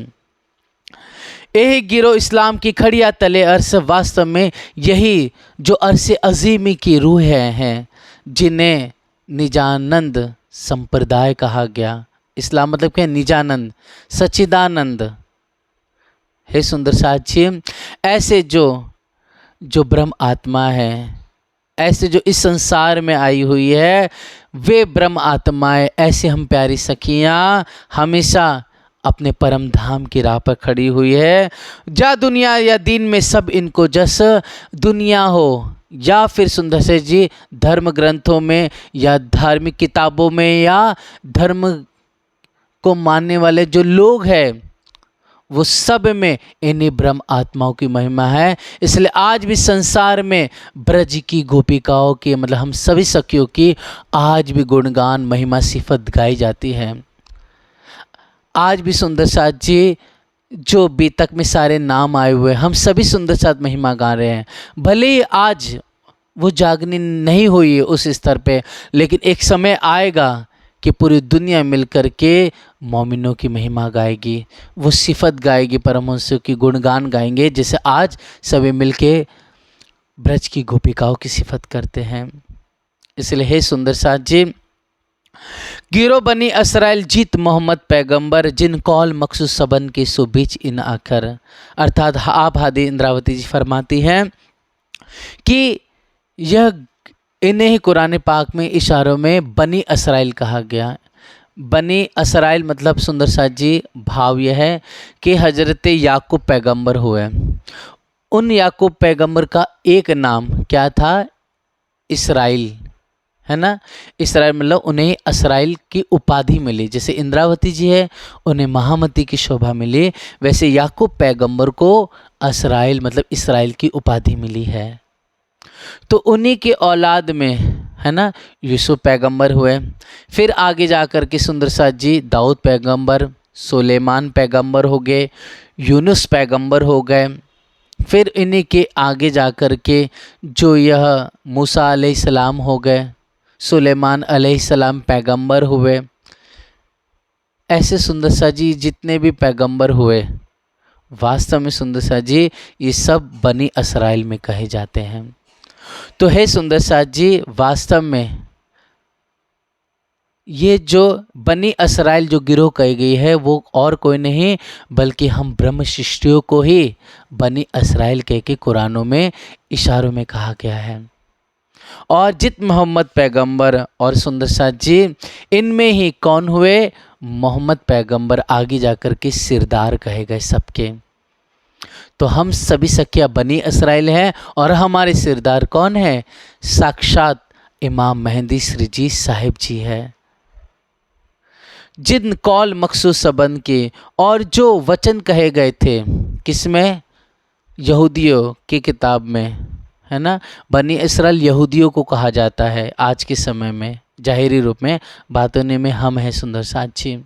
यही गिरो इस्लाम की खड़िया तले अर्श, वास्तव में यही जो अर्श अजीमी की रूह हैं, जिन्हें निजानंद संप्रदाय कहा गया। इस्लाम मतलब क्या? निजानंद, सच्चिदानंद। हे सुंदर साथ जी, ऐसे जो ब्रह्म आत्मा है, ऐसे जो इस संसार में आई हुई है, वे ब्रह्म आत्माएं, ऐसे हम प्यारी सखियां हमेशा अपने परम धाम की राह पर खड़ी हुई है। जा दुनिया या दीन में सब इनको जस, दुनिया हो या फिर सुंदर सेठ जी धर्म ग्रंथों में या धार्मिक किताबों में या धर्म को मानने वाले जो लोग हैं वो सब में इन्हीं ब्रह्म आत्माओं की महिमा है। इसलिए आज भी संसार में ब्रज की गोपिकाओं की मतलब हम सभी सखियों की आज भी गुणगान महिमा सिफत गाई जाती है। आज भी सुंदर साथ जी जो बीतक में सारे नाम आए हुए हम सभी सुंदर साथ महिमा गा रहे हैं। भले ही आज वो जागनी नहीं हुई है उस स्तर पे, लेकिन एक समय आएगा कि पूरी दुनिया मिलकर के मोमिनों की महिमा गाएगी, वो सिफत गाएगी, परमहंसों की गुणगान गाएंगे, जैसे आज सभी मिलके ब्रज की गोपिकाओं की सिफत करते हैं। इसलिए हे सुंदर साथ जी, गिरो बनी असराइल जीत मोहम्मद पैगंबर जिन कौल मकसूद सबन के सो बीच इन आखर। अर्थात आप हादी इंद्रावती जी फरमाती हैं कि यह इन्हें ही कुरान पाक में इशारों में बनी असराइल कहा गया। बनी असराइल मतलब सुंदर साथ जी भाव यह है कि हजरत याकूब पैगंबर हुए। उन याकूब पैगंबर का एक नाम क्या था? इसराइल, है ना। इसराइल मतलब उन्हें असराइल की उपाधि मिली। जैसे इंद्रावती जी है उन्हें महामती की शोभा मिली, वैसे याकूब पैगंबर को असराइल मतलब इसराइल की उपाधि मिली है। तो उन्हीं के औलाद में, है ना, यूसुफ पैगंबर हुए। फिर आगे जाकर के सुंदर साथ जी दाऊद पैगंबर, सुलेमान पैगंबर हो गए, यूनुस पैगंबर हो गए। फिर इन्हीं के आगे जाकर के जो यह मूसा अलैहिस्सलाम हो गए, सुलेमान अलैहिस्सलाम पैगंबर हुए। ऐसे सुंदर साथ जी जितने भी पैगंबर हुए वास्तव में सुंदर साथ जी ये सब बनी इसराइल में कहे जाते हैं। तो है सुंदर साथ जी वास्तव में ये जो बनी इसराइल जो गिरोह कही गई है वो और कोई नहीं बल्कि हम ब्रह्म सृष्टियों को ही बनी इसराइल कह के कुरानों में इशारों में कहा गया है। और जित मोहम्मद पैगंबर और सुंदर साथ जी इनमें ही कौन हुए? मोहम्मद पैगंबर आगे जाकर के सिरदार कहे गए सबके। तो हम सभी सखिया बनी इसराइल हैं और हमारे सिरदार कौन है? साक्षात इमाम मेहंदी श्री जी साहिब जी है। जिन कौल मकसूद सबन के और जो वचन कहे गए थे किसमें? यहूदियों की किताब में, है ना। बनी इसराइल यहूदियों को कहा जाता है आज के समय में, जाहिरी रूप में बातों में हम हैं सुंदर साथ जी।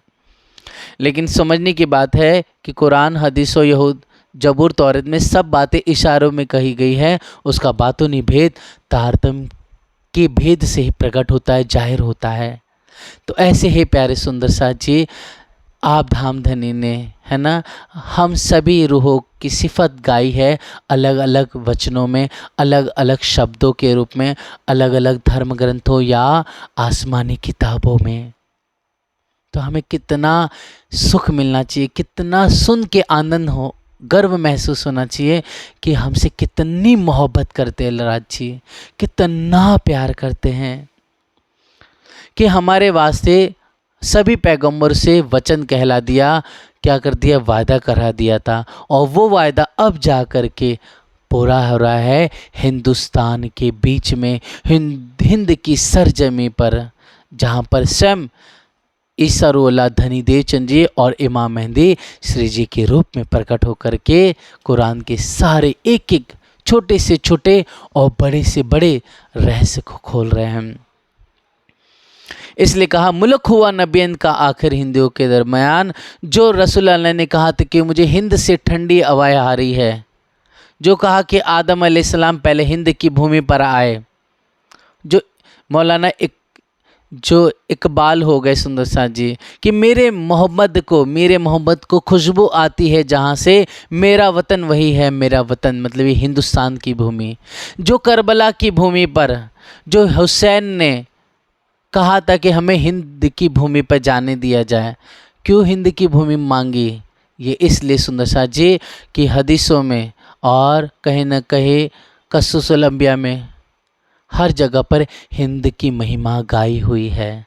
लेकिन समझने की बात है कि कुरान, हदीस और यहूद, जबूर, तौरात में सब बातें इशारों में कही गई है। उसका बातों भेद तारतम के भेद से ही प्रकट होता है, जाहिर होता है। तो ऐसे ही प्यारे सुंदर साथ जी आप धाम धनी ने, है ना, हम सभी रूहों की सिफत गाई है अलग अलग वचनों में, अलग अलग शब्दों के रूप में, अलग अलग धर्म ग्रंथों या आसमानी किताबों में। तो हमें कितना सुख मिलना चाहिए, कितना सुन के आनंद हो, गर्व महसूस होना चाहिए कि हमसे कितनी मोहब्बत करते हैं लराज जी, कितना प्यार करते हैं कि हमारे वास्ते सभी पैगंबर से वचन कहला दिया, क्या कर दिया? वायदा करा दिया था। और वो वायदा अब जा कर के पूरा हो रहा है हिंदुस्तान के बीच में, हिंद की सरजमी पर, जहाँ पर स्वयं ईसा रूहुल्लाह धनी देवचंद जी और इमाम मेहंदी श्री जी के रूप में प्रकट होकर के कुरान के सारे एक एक छोटे से छोटे और बड़े से बड़े रहस्य को खोल रहे हैं। इसलिए कहा मुल्क हुआ नबियन का आखिर हिंदुओं के दरमियान। जो रसूल अल्लाह ने कहा था कि मुझे हिंद से ठंडी हवाएं आ रही है, जो कहा कि आदम अलैहिस्सलाम पहले हिंद की भूमि पर आए, जो मौलाना जो इकबाल हो गए सुंदर साथ जी कि मेरे मोहम्मद को खुशबू आती है जहाँ से, मेरा वतन वही है मेरा वतन, मतलब ये हिंदुस्तान की भूमि। जो करबला की भूमि पर जो हुसैन ने कहा था कि हमें हिंद की भूमि पर जाने दिया जाए, क्यों हिंद की भूमि मांगी? ये इसलिए सुंदर साथ जी कि हदीसों में और कहीं न कहीं कसूसुल अंबिया में हर जगह पर हिंद की महिमा गाई हुई है।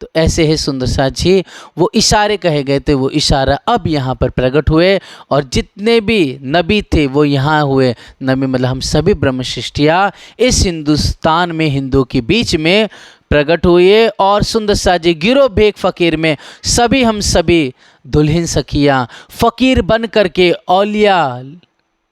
तो ऐसे है सुंदर साथ जी, वो इशारे कहे गए थे, वो इशारा अब यहाँ पर प्रकट हुए और जितने भी नबी थे वो यहाँ हुए। नबी मतलब हम सभी ब्रह्म सृष्टियाँ इस हिंदुस्तान में हिंदुओं के बीच में प्रकट हुए। और सुंदर साथ जी गिरो भेक फ़कीर में सभी हम सभी दुल्हन सखियाँ फ़कीर बन करके, औलिया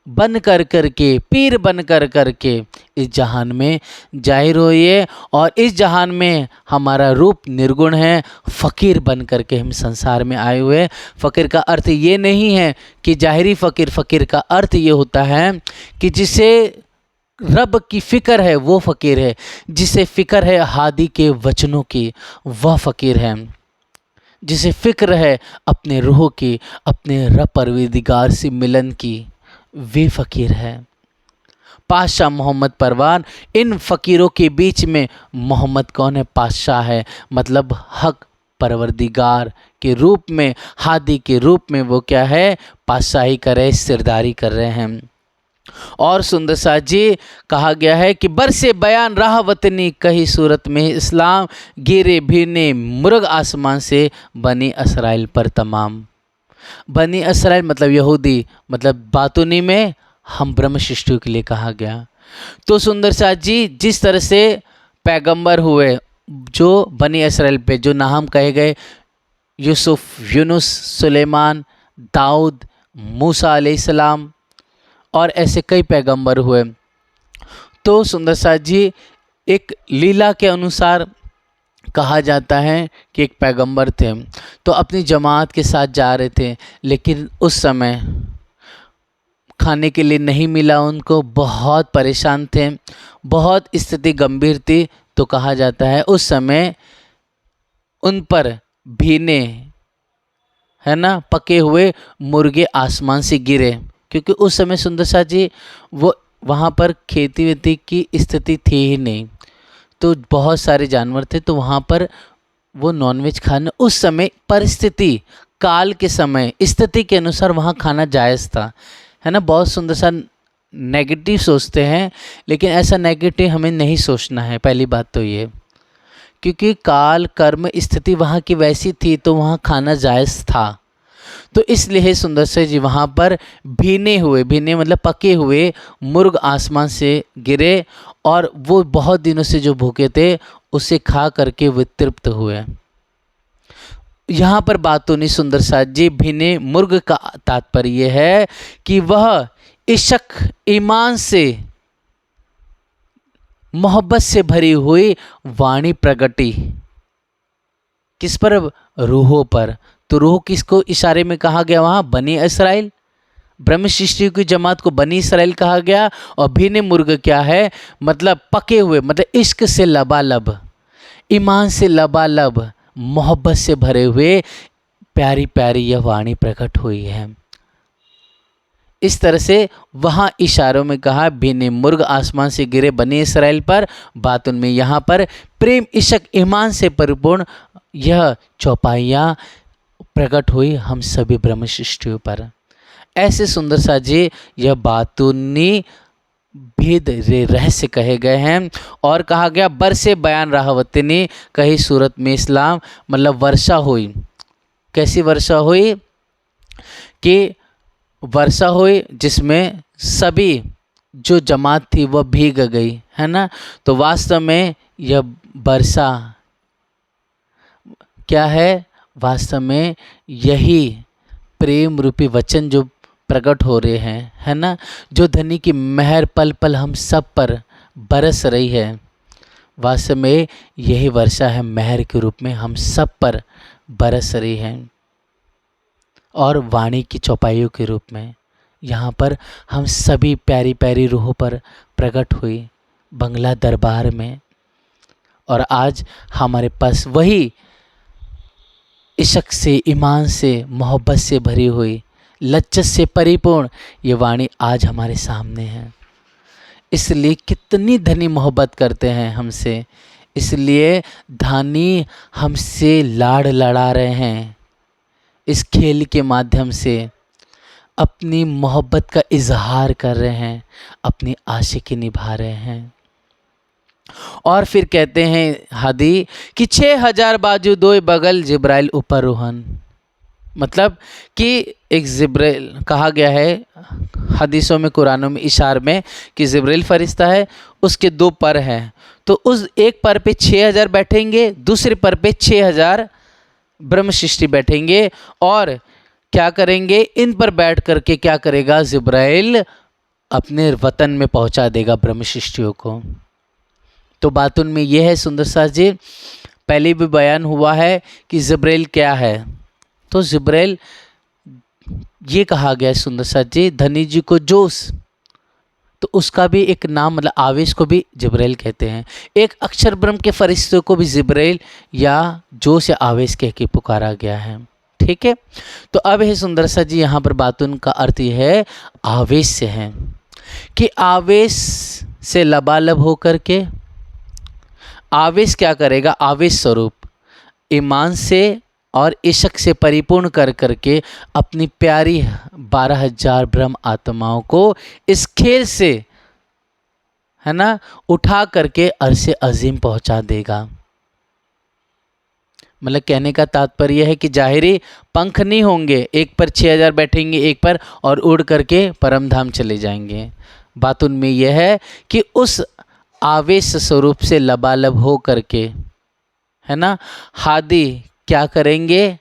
बन कर करके, पीर बन कर करके इस जहान में जाहिर होइए। और इस जहान में हमारा रूप निर्गुण है, फ़कीर बन करके हम संसार में आए हुए। फ़कीर का अर्थ ये नहीं है कि जाहिरी फ़कीर, फ़कीर का अर्थ ये होता है कि जिसे रब की फ़िक्र है वो फ़कीर है, जिसे फ़िक्र है हादी के वचनों की वह फ़कीर है, जिसे फ़िक्र है अपने रूह की, अपने रब परवरदिगार से मिलन की, वे फ़कीर है। पातशाह मोहम्मद परवान, इन फ़कीरों के बीच में मोहम्मद कौन है? पातशाह है, मतलब हक परवरदिगार के रूप में, हादी के रूप में वो क्या है? पातशाही कर रहे, सिरदारी कर रहे हैं। और सुंदर साथ जी कहा गया है कि बरसे बयान राह वतनी कही सूरत में इस्लाम, गिरे भीने मुर्ग आसमान से बनी इसराइल पर तमाम। बनी इसराइल मतलब यहूदी, मतलब बातूनी में हम ब्रह्म सृष्टियों के लिए कहा गया। तो सुंदर साथ जी जिस तरह से पैगंबर हुए जो बनी इसराइल पे, जो नाम कहे गए, यूसुफ, यूनुस, सुलेमान, दाऊद, मूसा अलैहिस्सलाम और ऐसे कई पैगंबर हुए। तो सुंदर साथ जी एक लीला के अनुसार कहा जाता है कि एक पैगंबर थे, तो अपनी जमात के साथ जा रहे थे, लेकिन उस समय खाने के लिए नहीं मिला उनको, बहुत परेशान थे, बहुत स्थिति गंभीर थी। तो कहा जाता है उस समय उन पर भीने, है ना, पके हुए मुर्गे आसमान से गिरे, क्योंकि उस समय सुंदर साथ जी वो वहाँ पर खेती वेती की स्थिति थी ही नहीं, तो बहुत सारे जानवर थे, तो वहाँ पर वो नॉनवेज खाना उस समय परिस्थिति, काल के समय, स्थिति के अनुसार वहाँ खाना जायज़ था, है ना। बहुत सुंदर सा नेगेटिव सोचते हैं, लेकिन ऐसा नेगेटिव हमें नहीं सोचना है, पहली बात तो ये, क्योंकि काल कर्म स्थिति वहाँ की वैसी थी, तो वहाँ खाना जायज़ था। तो इसलिए सुंदर से जी वहाँ पर भीने हुए, भीने मतलब पके हुए मुर्ग आसमान से गिरे, और वो बहुत दिनों से जो भूखे थे उसे खा करके वे तृप्त हुए। यहाँ पर बातों नहीं सुंदर साथ जी, भीने मुर्ग का तात्पर्य यह है कि वह इश्क ईमान से, मोहब्बत से भरी हुई वाणी प्रगटी किस पर? रूहों पर। तो रूह किसको इशारे में कहा गया? वहाँ बनी इसराइल, ब्रह्म सृष्टि की जमात को बनी इसराइल कहा गया। और भीने मुर्ग क्या है? मतलब पके हुए, मतलब इश्क से लबालब, ईमान से लबालब, मोहब्बत से भरे हुए प्यारी प्यारी यह वाणी प्रकट हुई है। इस तरह से वहाँ इशारों में कहा भीने मुर्ग आसमान से गिरे बनी इसराइल पर, बात उनमें यहाँ पर प्रेम इश्क ईमान से परिपूर्ण यह चौपाइयाँ प्रकट हुई हम सभी ब्रह्म सृष्टियों पर। ऐसे सुंदर सा जी यह बातूनी भेद रे रहस्य कहे गए हैं। और कहा गया बरसे बयान राहवतनी कही सूरत में इस्लाम, मतलब वर्षा हुई। कैसी वर्षा हुई? कि वर्षा हुई जिसमें सभी जो जमात थी वह भीग गई, है ना। तो वास्तव में यह वर्षा क्या है? वास्तव में यही प्रेम रूपी वचन जो प्रकट हो रहे हैं, है ना, जो धनी की मेहर पल पल हम सब पर बरस रही है, वास्तव में यही वर्षा है, मेहर के रूप में हम सब पर बरस रही है। और वाणी की चौपाइयों के रूप में यहाँ पर हम सभी प्यारी प्यारी रूहों पर प्रकट हुई बंगला दरबार में। और आज हमारे पास वही इश्क से, ईमान से, मोहब्बत से भरी हुई, लज्जत से परिपूर्ण ये वाणी आज हमारे सामने है। इसलिए कितनी धनी मोहब्बत करते हैं हमसे, इसलिए धानी हमसे लाड़ लड़ा रहे हैं। इस खेल के माध्यम से अपनी मोहब्बत का इजहार कर रहे हैं, अपनी आशिकी निभा रहे हैं। और फिर कहते हैं हादी कि 6000 बाजू दो बगल जिब्राइल ऊपर रोहन, मतलब कि एक जिब्राइल कहा गया है हदीसों में, कुरानों में, इशार में कि जिब्राइल फरिश्ता है, उसके दो पर हैं। तो उस एक पर पे 6000 बैठेंगे, दूसरे पर पे 6000 ब्रह्म सृष्टि बैठेंगे। और क्या करेंगे, इन पर बैठ करके क्या करेगा जिब्राइल, अपने वतन में पहुंचा देगा ब्रह्म सृष्टियों को। तो बात उनमें यह है सुंदर साथ जी, पहले भी बयान हुआ है कि जिब्राइल क्या है। तो जिब्राइल ये कहा गया है सुंदर साथ जी, धनी जी को जोश, तो उसका भी एक नाम, मतलब आवेश को भी जिब्राइल कहते हैं। एक अक्षर ब्रह्म के फरिश्तों को भी जिब्राइल या जोश या आवेश कह के पुकारा गया है। ठीक है, तो अब है सुंदर सा जी, यहाँ पर बातुन का अर्थ यह है आवेश से है कि आवेश से लबालब होकर के आवेश क्या करेगा, आवेश स्वरूप ईमान से और इश्क से परिपूर्ण कर करके अपनी प्यारी 12,000 ब्रह्म आत्माओं को इस खेल से, है ना, उठा करके अर्श अजीम पहुंचा देगा। मतलब कहने का तात्पर्य है कि जाहिरी पंख नहीं होंगे, एक पर 6000 बैठेंगे एक पर और उड़ करके परम धाम चले जाएंगे। बात उनमें यह है कि उस आवेश स्वरूप से लबालब हो करके, है ना, हादी क्या करेंगे,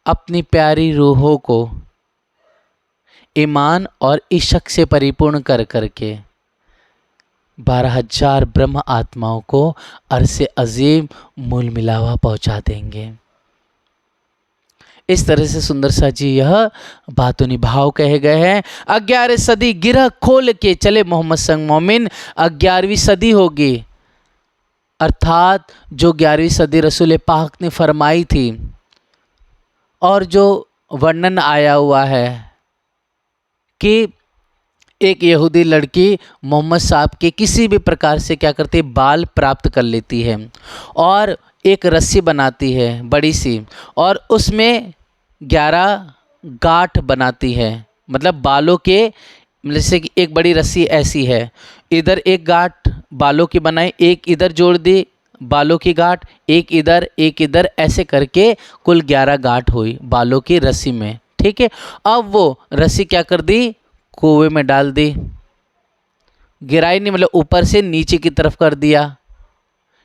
अपनी प्यारी रूहों को ईमान और इश्क से परिपूर्ण कर करके 12,000 ब्रह्म आत्माओं को अर्श अजीम मूल मिलावा पहुंचा देंगे। इस तरह से सुंदर सा जी यह बातूनी भाव कहे गए हैं। 11वीं सदी गिरह खोल के चले मोहम्मद संग मोमिन, 11वीं सदी होगी, अर्थात जो 11वीं सदी रसूल पाक ने फरमाई थी और जो वर्णन आया हुआ है कि एक यहूदी लड़की मोहम्मद साहब के किसी भी प्रकार से क्या करती है, बाल प्राप्त कर लेती है और एक रस्सी बनाती है बड़ी सी, और उसमें 11 गांठ बनाती है, मतलब बालों के, जैसे कि एक बड़ी रस्सी ऐसी है, इधर एक गांठ बालों की बनाई, एक इधर जोड़ दी बालों की गांठ, एक इधर, ऐसे करके कुल 11 गांठ हुई बालों की रस्सी में। ठीक है, अब वो रस्सी क्या कर दी, कुएं में डाल दी, गिराई नहीं, मतलब ऊपर से नीचे की तरफ कर दिया।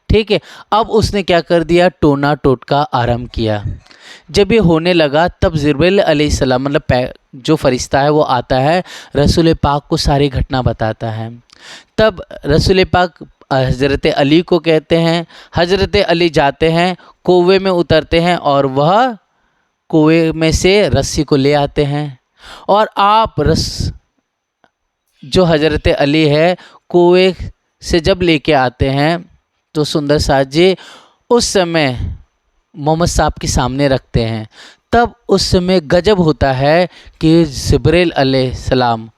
ठीक है, अब उसने क्या कर दिया, टोना टोटका आरंभ किया। जब ये होने लगा तब जिब्राइल अलैहिस्सलाम, मतलब जो फरिश्ता है वो आता है, रसूल पाक को सारी घटना बताता है। तब रसूल पाक हज़रत अली को कहते हैं, हज़रत अली जाते हैं, कुएं में उतरते हैं और वह कुएं में से रस्सी को ले आते हैं। और आप जो हज़रत अली है कुएं से जब लेके आते हैं तो सुंदर साथ जी उस समय मोहम्मद साहब के सामने रखते हैं। तब उस समय गजब होता है कि जिब्राइल अलैहिस्सलाम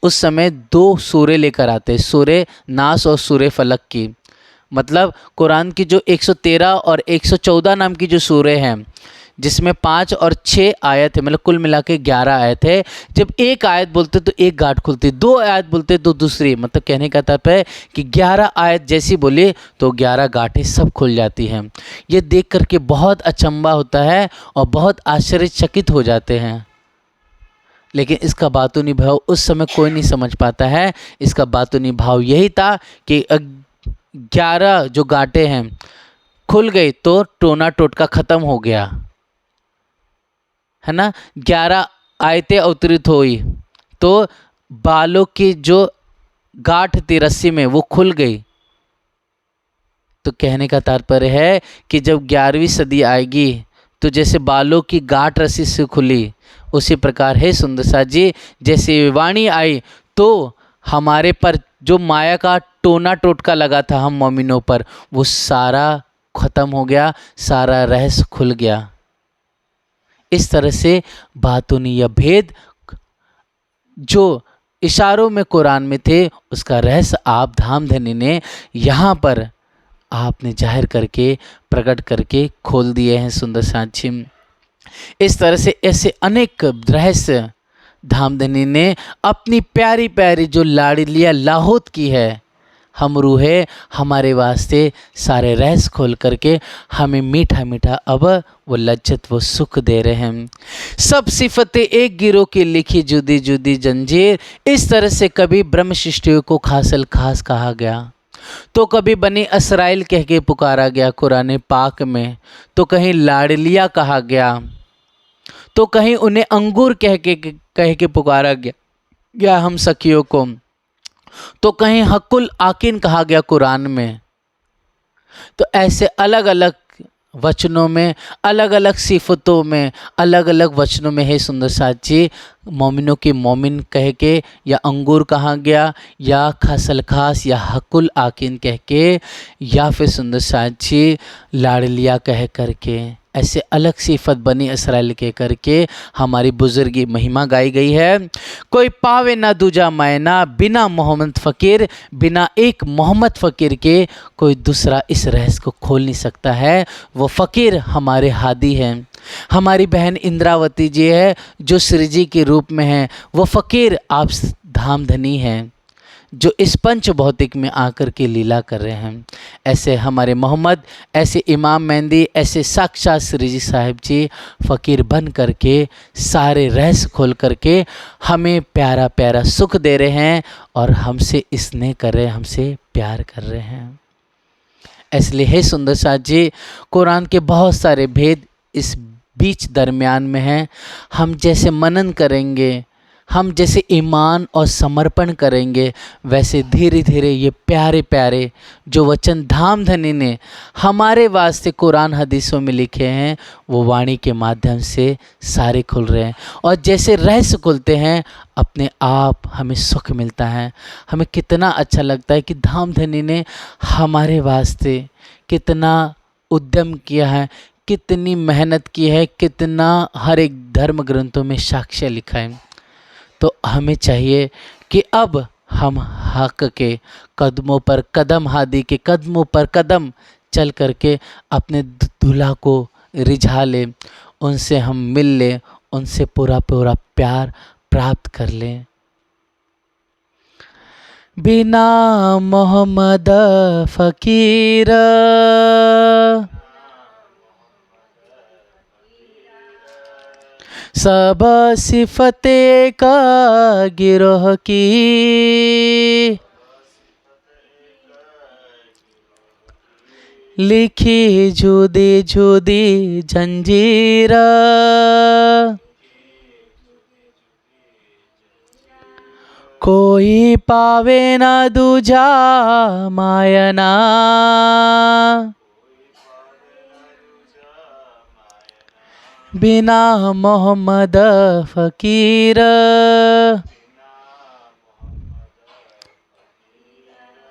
उस समय 2 सूरे लेकर आते हैं, सूरे नास और सूरे फलक की। मतलब कुरान की जो 113 और 114 नाम की जो सूरे हैं, जिसमें 5 और 6 आयत है, मतलब कुल मिला के 11 आयत है। जब एक आयत बोलते तो एक गांठ खुलती, 2 आयत बोलते तो दूसरी, मतलब कहने का तात्पर्य है कि 11 आयत जैसी बोले तो 11 गांठें सब खुल जाती हैं। ये देख करके बहुत अचंभा होता है और बहुत आश्चर्यचकित हो जाते हैं। लेकिन इसका बातूनी भाव उस समय कोई नहीं समझ पाता है। इसका बातूनी भाव यही था कि 11 जो गांठें हैं खुल गई तो टोना टोटका ख़त्म हो गया, है ना। 11 आयतें अवतरित हुई तो बालों की जो गांठ थी रस्सी में वो खुल गई। तो कहने का तात्पर्य है कि जब 11वीं सदी आएगी तो जैसे बालों की गांठ रस्सी से खुली, उसी प्रकार है सुंदर साथ जी, जैसे वाणी आई तो हमारे पर जो माया का टोना टोटका लगा था हम मोमिनों पर, वो सारा ख़त्म हो गया, सारा रहस्य खुल गया। इस तरह से बातूनी या भेद जो इशारों में कुरान में थे उसका रहस्य आप धामधनी ने यहाँ पर आपने जाहिर करके प्रकट करके खोल दिए हैं सुंदर साथी। इस तरह से ऐसे अनेक रहस्य धामधनी ने अपनी प्यारी प्यारी जो लाडलिया लाहौत की है, हम रूहे हमारे वास्ते सारे रहस्य खोल करके हमें मीठा मीठा अब वो लज्जत वो सुख दे रहे हैं। सब सिफतें एक गिरोह की लिखी जुदी जुदी जंजीर, इस तरह से कभी ब्रह्म सृष्टियों को खासल खास कहा गया, तो कभी बनी इसराइल कह के पुकारा गया कुरान पाक में, तो कहीं लाडलिया कहा गया, तो कहीं उन्हें अंगूर कह के पुकारा गया हम सखियों को, तो कहीं हकुल आकिन कहा गया कुरान में। तो ऐसे अलग अलग वचनों में, अलग अलग सिफतों में, अलग अलग वचनों में है सुंदर साथ जी मोमिनों की मोमिन कह के या अंगूर कहा गया, या खसल खास या हकुल आकिन कह के, या फिर सुंदर साथ जी लाडलिया कह करके, ऐसे अलग सिफत बनी इसराइल के करके हमारी बुजुर्गी महिमा गाई गई है। कोई पावे ना दूजा मैना, बिना मोहम्मद फ़कीर, बिना एक मोहम्मद फ़कीर के कोई दूसरा इस रहस्य को खोल नहीं सकता है। वो फ़कीर हमारे हादी हैं, हमारी बहन इंद्रावती जी है जो श्री जी के रूप में है। वो फ़कीर आप धामधनी हैं जो इस पंच भौतिक में आकर के लीला कर रहे हैं। ऐसे हमारे मोहम्मद, ऐसे इमाम मेहंदी, ऐसे साक्षात श्री जी साहिब जी फ़कीर बन करके सारे रहस्य खोल करके हमें प्यारा प्यारा सुख दे रहे हैं और हमसे स्नेह कर रहे हैं, हमसे प्यार कर रहे हैं। इसलिए हे सुंदर साथ जी कुरान के बहुत सारे भेद इस बीच दरमियान में हैं। हम जैसे मनन करेंगे, हम जैसे ईमान और समर्पण करेंगे, वैसे धीरे धीरे ये प्यारे प्यारे जो वचन धामधनी ने हमारे वास्ते कुरान हदीसों में लिखे हैं वो वाणी के माध्यम से सारे खुल रहे हैं। और जैसे रहस्य खुलते हैं अपने आप हमें सुख मिलता है। हमें कितना अच्छा लगता है कि धामधनी ने हमारे वास्ते कितना उद्यम किया है, कितनी मेहनत की है, कितना हर एक धर्म ग्रंथों में साक्ष्य लिखा है। तो हमें चाहिए कि अब हम हक के कदमों पर कदम, हादी के कदमों पर कदम चल करके अपने दूल्हा को रिझा लें, उनसे हम मिल लें, उनसे पूरा पूरा प्यार प्राप्त कर लें। बिना मोहम्मद फ़कीर सब सिफते का गिरोह की, लिखी जुदी जुदी जंजीर, कोई पावे ना दूजा मायना, बिना मोहम्मद फ़कीर,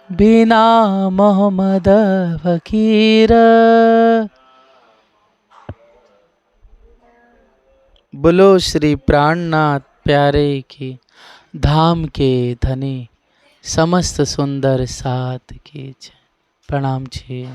बिना मोहम्मद फ़कीर। बोलो श्री प्राणनाथ प्यारे की धाम के धनी समस्त सुंदर साथ की जय। प्रणाम जी।